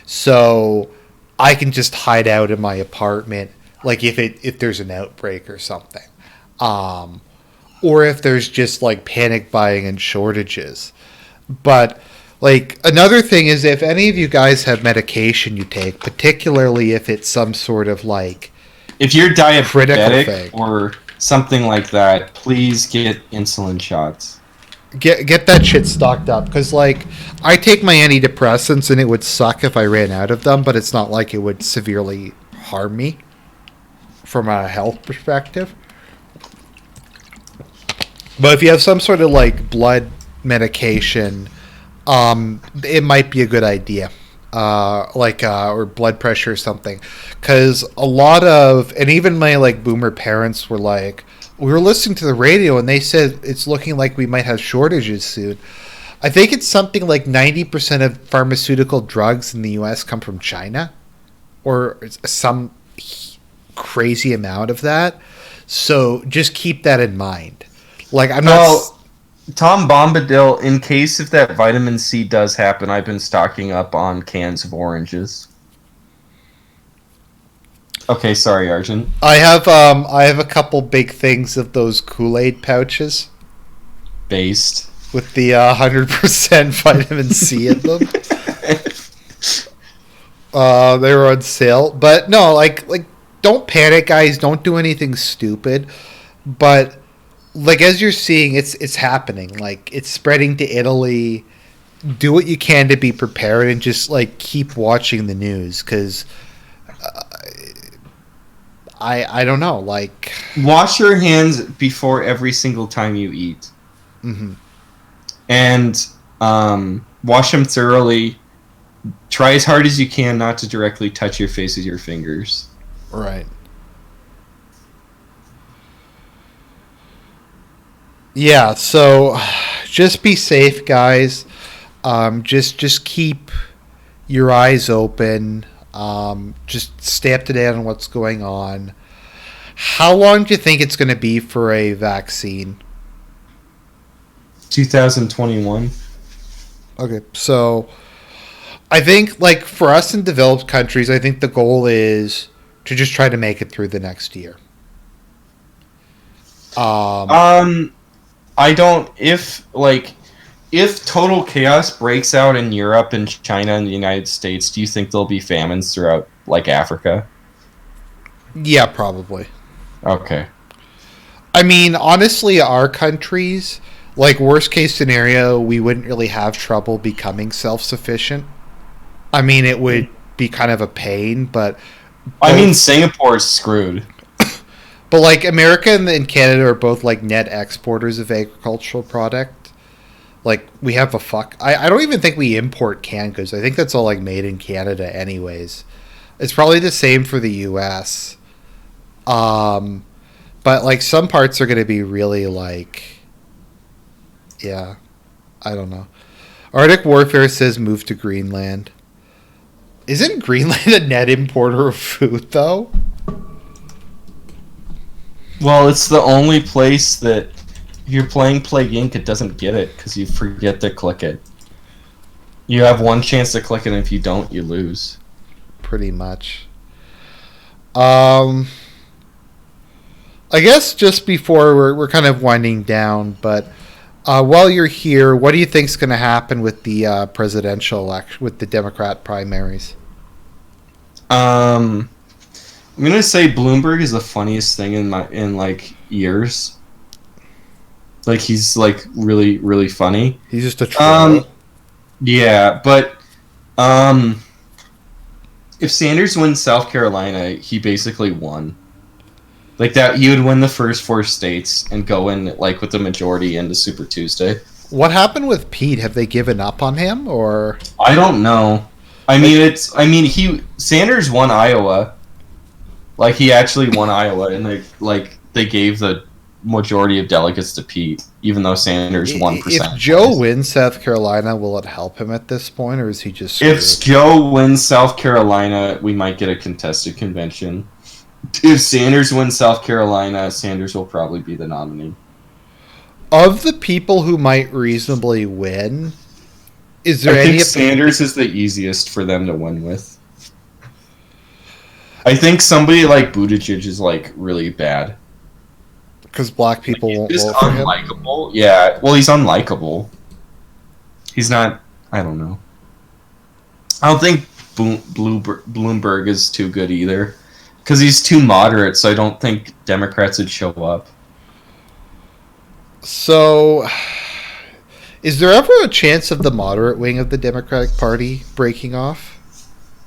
so I can just hide out in my apartment, like if there's an outbreak or something, or if there's just like panic buying and shortages. But like, another thing is, if any of you guys have medication you take, particularly if it's some sort of like, if you're diabetic or something like that, please get insulin shots. Get that shit stocked up, because like, I take my antidepressants and it would suck if I ran out of them, but it's not like it would severely harm me from a health perspective. But if you have some sort of like blood medication, it might be a good idea, or blood pressure or something, because a lot of, and even my like boomer parents were like, we were listening to the radio and they said it's looking like we might have shortages soon. I think it's something like 90% of pharmaceutical drugs in the U.S. come from China, or some crazy amount of that. So just keep that in mind. Like, I'm not. Tom Bombadil, in case if that vitamin C does happen, I've been stocking up on cans of oranges. Okay, sorry, Arjun. I have a couple big things of those Kool-Aid pouches. Based. With the 100% vitamin C in them. They were on sale. But no, like don't panic, guys. Don't do anything stupid. But like, as you're seeing, it's happening. Like, it's spreading to Italy. Do what you can to be prepared, and just like keep watching the news, because I don't know. Like, wash your hands before every single time you eat, and wash them thoroughly. Try as hard as you can not to directly touch your face with your fingers. Right. Yeah, so just be safe, guys. Just keep your eyes open. Just stay up to date on what's going on. How long do you think it's going to be for a vaccine? 2021. Okay, so I think, like, for us in developed countries, I think the goal is to just try to make it through the next year. I don't. If total chaos breaks out in Europe and China and the United States, do you think there'll be famines throughout, like, Africa? Yeah, probably. Okay. I mean, honestly, our countries, like, worst case scenario, we wouldn't really have trouble becoming self-sufficient. I mean, it would be kind of a pain, but I mean, Singapore's screwed. But like, America and Canada are both like net exporters of agricultural product. Like we have a fuck. I don't even think we import canned goods. I think that's all like made in Canada, anyways. It's probably the same for the U.S. But like some parts are going to be really like, yeah, I don't know. Arctic Warfare says move to Greenland. Isn't Greenland a net importer of food though? Well, it's the only place that if you're playing Plague Inc., it doesn't get it because you forget to click it. You have one chance to click it, and if you don't, you lose. Pretty much. I guess just before we're kind of winding down, but while you're here, what do you think's going to happen with the presidential election, with the Democrat primaries? I'm gonna say Bloomberg is the funniest thing in like years. Like he's like really really funny. He's just a troll. Yeah, but if Sanders wins South Carolina, he basically won. Like that, he would win the first 4 states and go in like with the majority into Super Tuesday. What happened with Pete? Have they given up on him, or I don't know. Sanders won Iowa. Like he actually won Iowa, and they gave the majority of delegates to Pete, even though Sanders won. If Joe wins South Carolina, will it help him at this point, or is he just screwed? If Joe wins South Carolina, we might get a contested convention. If Sanders wins South Carolina, Sanders will probably be the nominee. Of the people who might reasonably win, is there any? I think Sanders is the easiest for them to win with. I think somebody like Buttigieg is like really bad because black people won't vote for him. Unlikable. Yeah, well, he's unlikable. He's not. I don't know. I don't think Bloomberg is too good either. Because he's too moderate, so I don't think Democrats would show up. So, is there ever a chance of the moderate wing of the Democratic Party breaking off?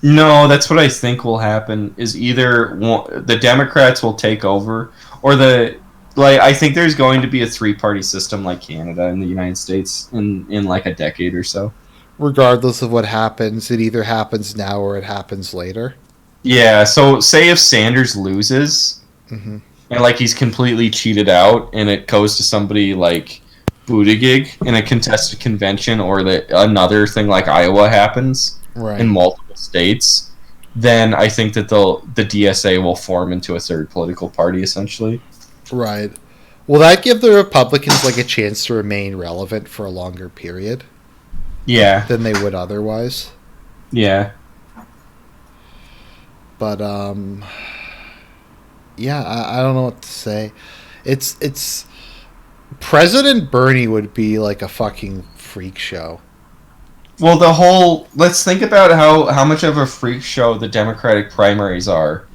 No, that's what I think will happen. Is either the Democrats will take over, or I think there's going to be a 3-party system like Canada and the United States in like a decade or so. Regardless of what happens, it either happens now or it happens later. Yeah, so say if Sanders loses, and like he's completely cheated out, and it goes to somebody like Buttigieg in a contested convention, or another thing like Iowa happens in multiple states, then I think that the DSA will form into a third political party, essentially. Right. Will that give the Republicans like a chance to remain relevant for a longer period? Yeah. Than they would otherwise? Yeah. But yeah, I don't know what to say. It's President Bernie would be like a fucking freak show. Well, let's think about how much of a freak show the Democratic primaries are.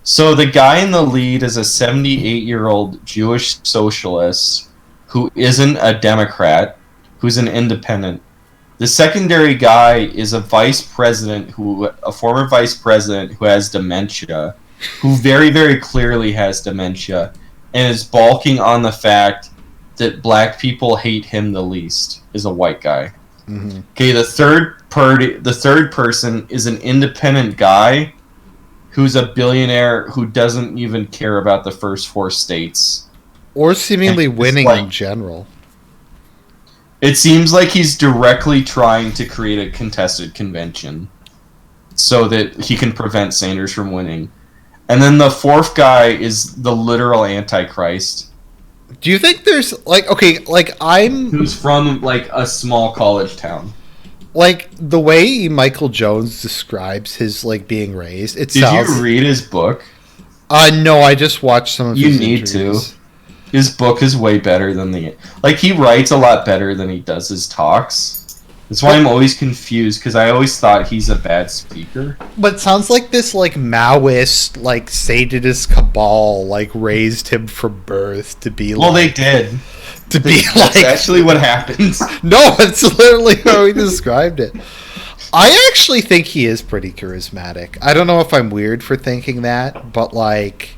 So the guy in the lead is a 78-year-old Jewish socialist who isn't a Democrat, who's an independent. The secondary guy is a former vice president who has dementia, who very, very clearly has dementia, and is balking on the fact that black people hate him the least, is a white guy. Mm-hmm. Okay, the third person is an independent guy who's a billionaire who doesn't even care about the first 4 states. Or seemingly winning in general. It seems like he's directly trying to create a contested convention so that he can prevent Sanders from winning. And then the 4th guy is the literal Antichrist. Do you think there's who's from like a small college town? Like the way Michael Jones describes his like being raised, Did you read his book? No, I just watched some of his interviews. You need to. His book is way better than he writes a lot better than he does his talks. That's why I'm always confused, because I always thought he's a bad speaker. But it sounds like this like Maoist, like Satanist cabal like raised him from birth to be well, they did. That's actually what happens. No, it's literally how he described it. I actually think he is pretty charismatic. I don't know if I'm weird for thinking that, but like...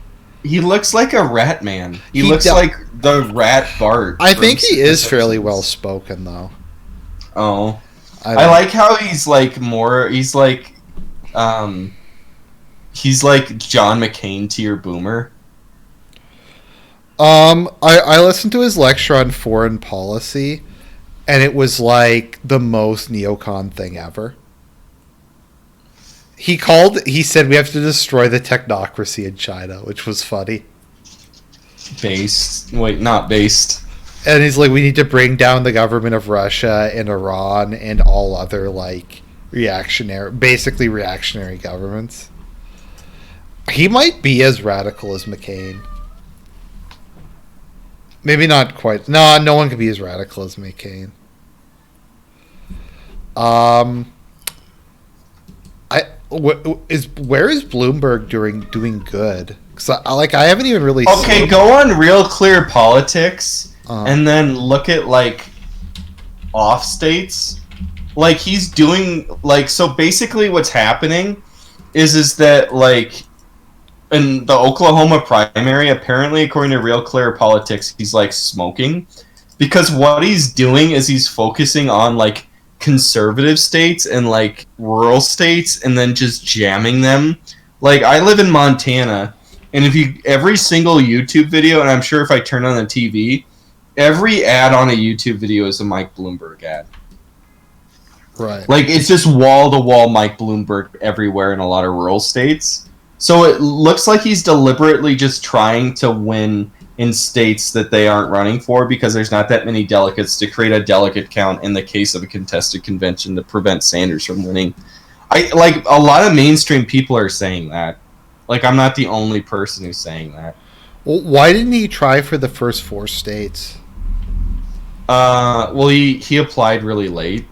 He looks like a Rat Man. He looks like the Rat Bart. I think he is fairly well spoken, though. Oh, I I don't. like how he's like more. Um, he's like John McCain to your boomer. I listened to his lecture on foreign policy, and it was like the most neocon thing ever. He said we have to destroy the technocracy in China, which was funny. Based. Wait, not based. And he's like, we need to bring down the government of Russia and Iran and all other like basically reactionary governments. He might be as radical as McCain. Maybe not quite. No, no one could be as radical as McCain. Where is Bloomberg doing good? Because I haven't even really. Okay, go on Real Clear Politics, Uh-huh. and then look at like off states. Like he's doing like so. Basically, what's happening is that like in the Oklahoma primary, apparently, according to Real Clear Politics, he's like smoking because what he's doing is he's focusing on like conservative states and like rural states and then just jamming them. Like I live in Montana, and if you every single YouTube video, and I'm sure if I turn on the TV, every ad on a YouTube video is a Mike Bloomberg ad. Right. Like it's just wall to wall Mike Bloomberg everywhere in a lot of rural states. So it looks like he's deliberately just trying to win in states that they aren't running for because there's not that many delegates to create a delegate count in the case of a contested convention to prevent Sanders from winning. I like a lot of mainstream people are saying that. Like I'm not the only person who's saying that. Well, why didn't he try for the first 4 states? Well, he applied really late.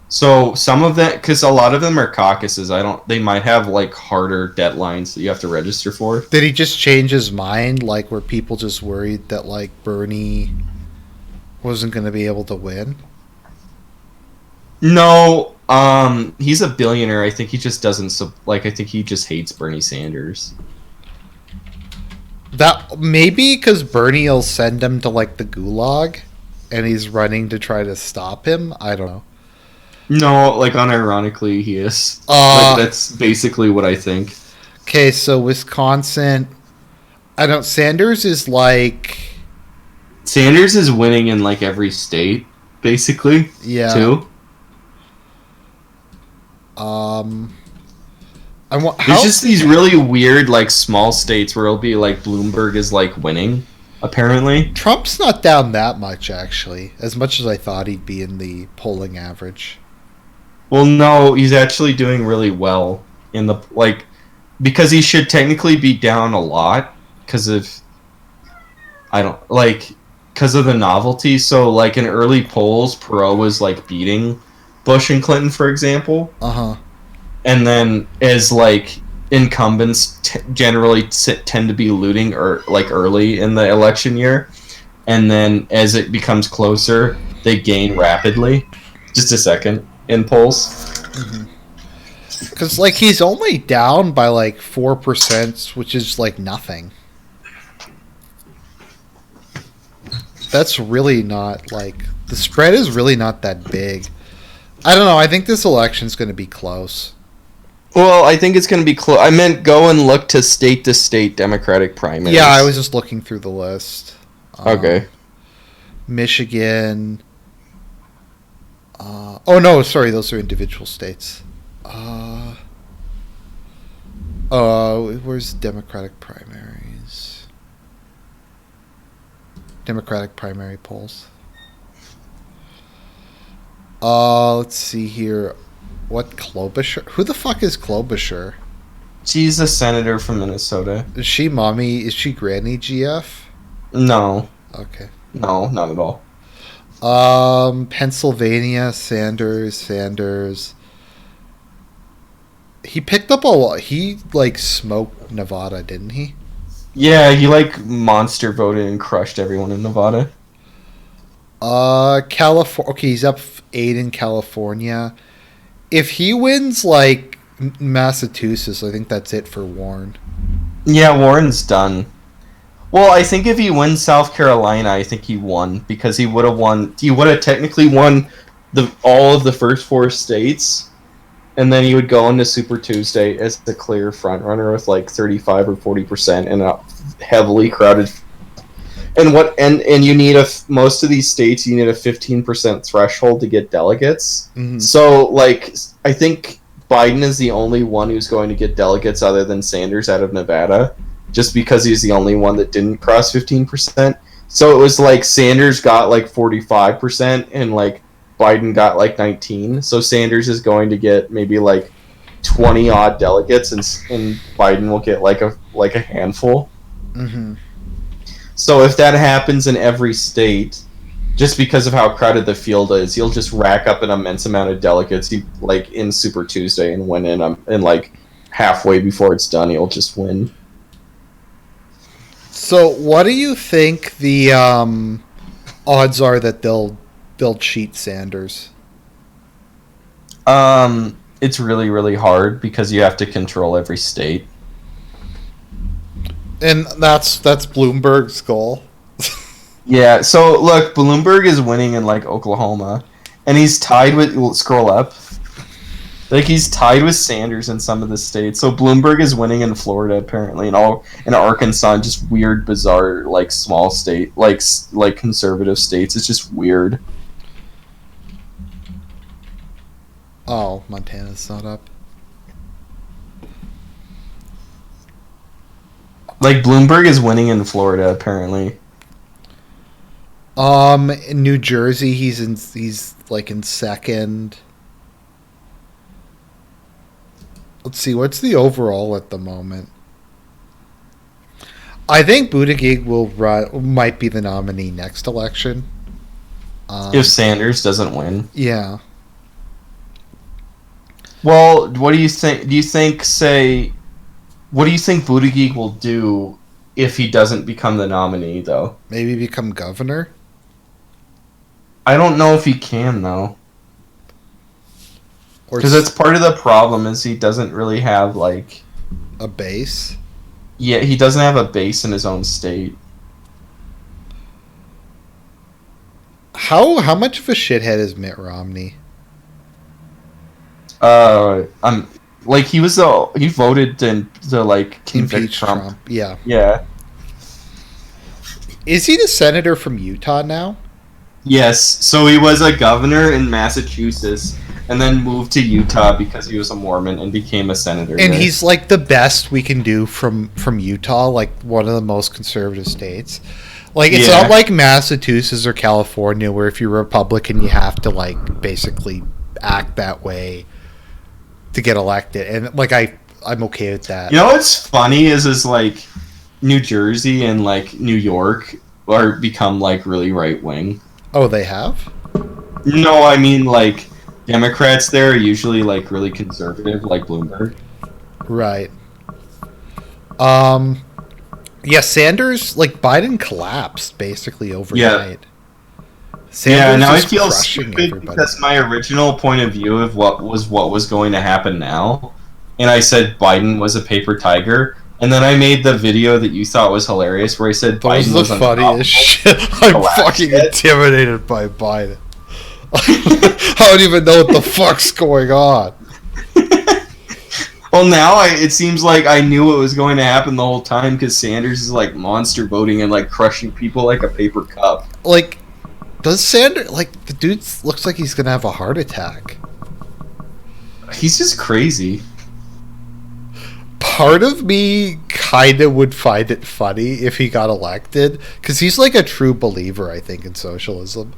So some of that, because a lot of them are caucuses. They might have like harder deadlines that you have to register for. Did he just change his mind? Like, were people just worried that like Bernie wasn't going to be able to win? No, he's a billionaire. I think he just doesn't I think he just hates Bernie Sanders. That maybe because Bernie will send him to like the gulag, and he's running to try to stop him. I don't know. No, like unironically, he is. Like, that's basically what I think. Okay, so Wisconsin. I don't. Sanders is like. Sanders is winning in like every state, basically. Yeah. Too. There's just these really weird like small states where it'll be like Bloomberg is like winning. Apparently, Trump's not down that much actually, as much as I thought he'd be in the polling average. Well, no, he's actually doing really well in the like because he should technically be down a lot because of because of the novelty. So like in early polls, Perot was like beating Bush and Clinton, for example. And then as like incumbents generally tend to be looting or like early in the election year, and then as it becomes closer, they gain rapidly. Just a second. In polls, because like he's only down by like 4%, which is like nothing. That's really not like the spread is really not that big. I don't know. I think this election's going to be close. Well, I think it's going to be close. I meant go and look to state Democratic primaries. Yeah, I was just looking through the list. Okay. Michigan. Oh no, sorry, those are individual states. Where's Democratic primaries? Democratic primary polls. Let's see here. What Klobuchar? Who the fuck is Klobuchar? She's a senator from Minnesota. Is she mommy? Is she Granny GF? No. Okay. No, not at all. Pennsylvania, Sanders. He picked up a lot. He like smoked Nevada, didn't he? Yeah, he like monster voted and crushed everyone in Nevada. California. Okay, he's up 8 in California. If he wins like Massachusetts, I think that's it for Warren. Yeah, Warren's done. Well, I think if he wins South Carolina, I think he won because he would have won. He would have technically won all of the first 4 states, and then he would go into Super Tuesday as the clear front runner with like 35 or 40% in a heavily crowded. And you need most of these states you need a 15% threshold to get delegates. Mm-hmm. So like I think Biden is the only one who's going to get delegates other than Sanders out of Nevada, just because he's the only one that didn't cross 15%. So it was like Sanders got like 45% and like Biden got like 19. So Sanders is going to get maybe like 20 odd delegates, and Biden will get like a handful. Mm-hmm. So if that happens in every state, just because of how crowded the field is, he'll just rack up an immense amount of delegates, like in Super Tuesday, and win in like halfway before it's done, he'll just win. So, what do you think the odds are that they'll cheat Sanders? It's really, really hard because you have to control every state. And that's Bloomberg's goal. Yeah, so look, Bloomberg is winning in like Oklahoma, and he's tied with. Scroll up. Like he's tied with Sanders in some of the states. So Bloomberg is winning in Florida apparently, and in Arkansas, and just weird, bizarre, like small state, like conservative states. It's just weird. Oh, Montana's not up. Like Bloomberg is winning in Florida apparently. In New Jersey, he's like in second. Let's see, what's the overall at the moment? I think Buttigieg might be the nominee next election. If Sanders doesn't win. Yeah. Well, what do you think? What do you think Buttigieg will do if he doesn't become the nominee, though? Maybe become governor? I don't know if he can, though. Because that's part of the problem is he doesn't really have, like... a base? Yeah, he doesn't have a base in his own state. How much of a shithead is Mitt Romney? Like he voted to like convict Trump. Yeah. Yeah. Is he the senator from Utah now? Yes. So he was a governor in Massachusetts and then moved to Utah because he was a Mormon and became a senator. And there. he's like the best we can do from Utah, like one of the most conservative states. Like it's not like Massachusetts or California where if you're Republican you have to like basically act that way to get elected, and like I'm okay with that. You know what's funny is like New Jersey and like New York are become like really right wing. Oh, they have? No, I mean like Democrats there are usually like really conservative, like Bloomberg. Right. Yeah, Sanders, like Biden collapsed basically overnight. Sanders now I feel stupid because my original point of view of what was going to happen now, and I said Biden was a paper tiger, and then I made the video that you thought was hilarious where I said Biden was the funniest shit. I'm fucking intimidated by Biden. I don't even know what the fuck's going on. Well, now it seems like I knew what was going to happen the whole time because Sanders is like monster voting and like crushing people like a paper cup. Like, does Sanders, like, the dude looks like he's gonna have a heart attack. He's just crazy. Part of me kinda would find it funny if he got elected because he's like a true believer, I think, in socialism.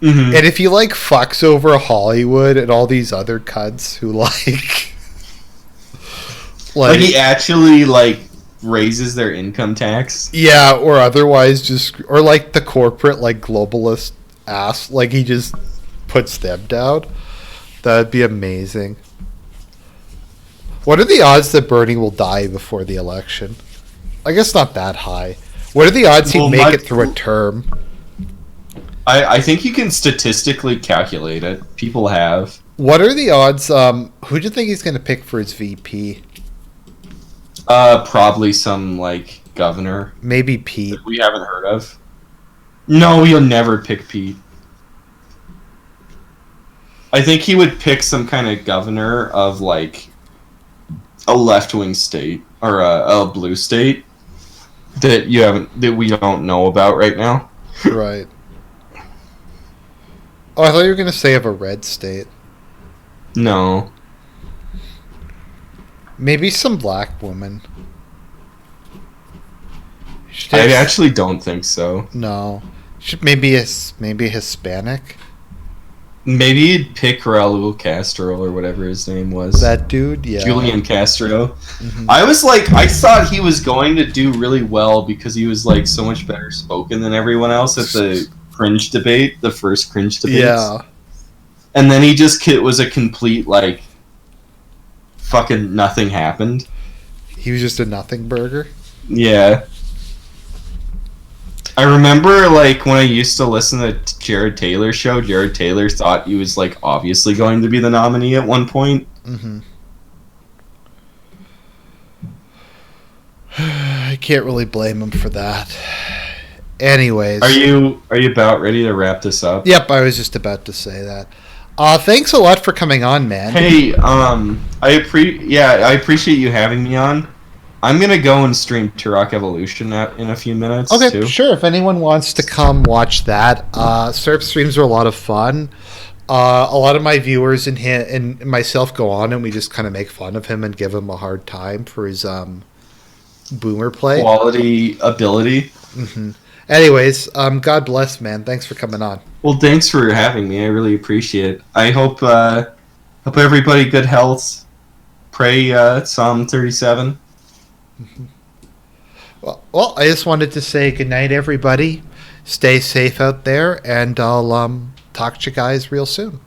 Mm-hmm. And if he like fucks over Hollywood and all these other cunts who like he actually like raises their income tax. Yeah, or otherwise just or like the corporate like globalist ass, like he just puts them down. That'd be amazing. What are the odds that Bernie will die before the election? I guess not that high. What are the odds he'd make it through a term? I think you can statistically calculate it. People have. What are the odds? Who do you think he's going to pick for his VP? Probably some like governor. Maybe Pete. That we haven't heard of. No, he'll never pick Pete. I think he would pick some kind of governor of like a left-wing state or a blue state that we don't know about right now. Right. Oh, I thought you were going to say of a red state. No. Maybe some black woman. I actually don't think so. No. Maybe Hispanic. Maybe he'd pick Raul Castro or whatever his name was. That dude, yeah. Julian Castro. Mm-hmm. I thought he was going to do really well because he was like so much better spoken than everyone else at the cringe debate, the first cringe debate. Yeah. And then he just was a complete like fucking nothing happened. He was just a nothing burger. Yeah. I remember, like, when I used to listen to Jared Taylor's show, Jared Taylor thought he was, like, obviously going to be the nominee at one point. Mm-hmm. I can't really blame him for that. Anyways. Are you about ready to wrap this up? Yep, I was just about to say that. Thanks a lot for coming on, man. Hey, I appreciate you having me on. I'm gonna go and stream Turok Evolution in a few minutes. Okay, too. Sure. If anyone wants to come watch that, Serp streams are a lot of fun. A lot of my viewers and myself go on and we just kind of make fun of him and give him a hard time for his boomer play. Quality ability. Mm-hmm. Anyways, God bless, man. Thanks for coming on. Well, thanks for having me. I really appreciate it. I hope everybody good health. Pray Psalm 37. Mm-hmm. Well, I just wanted to say good night, everybody. Stay safe out there, and I'll talk to you guys real soon.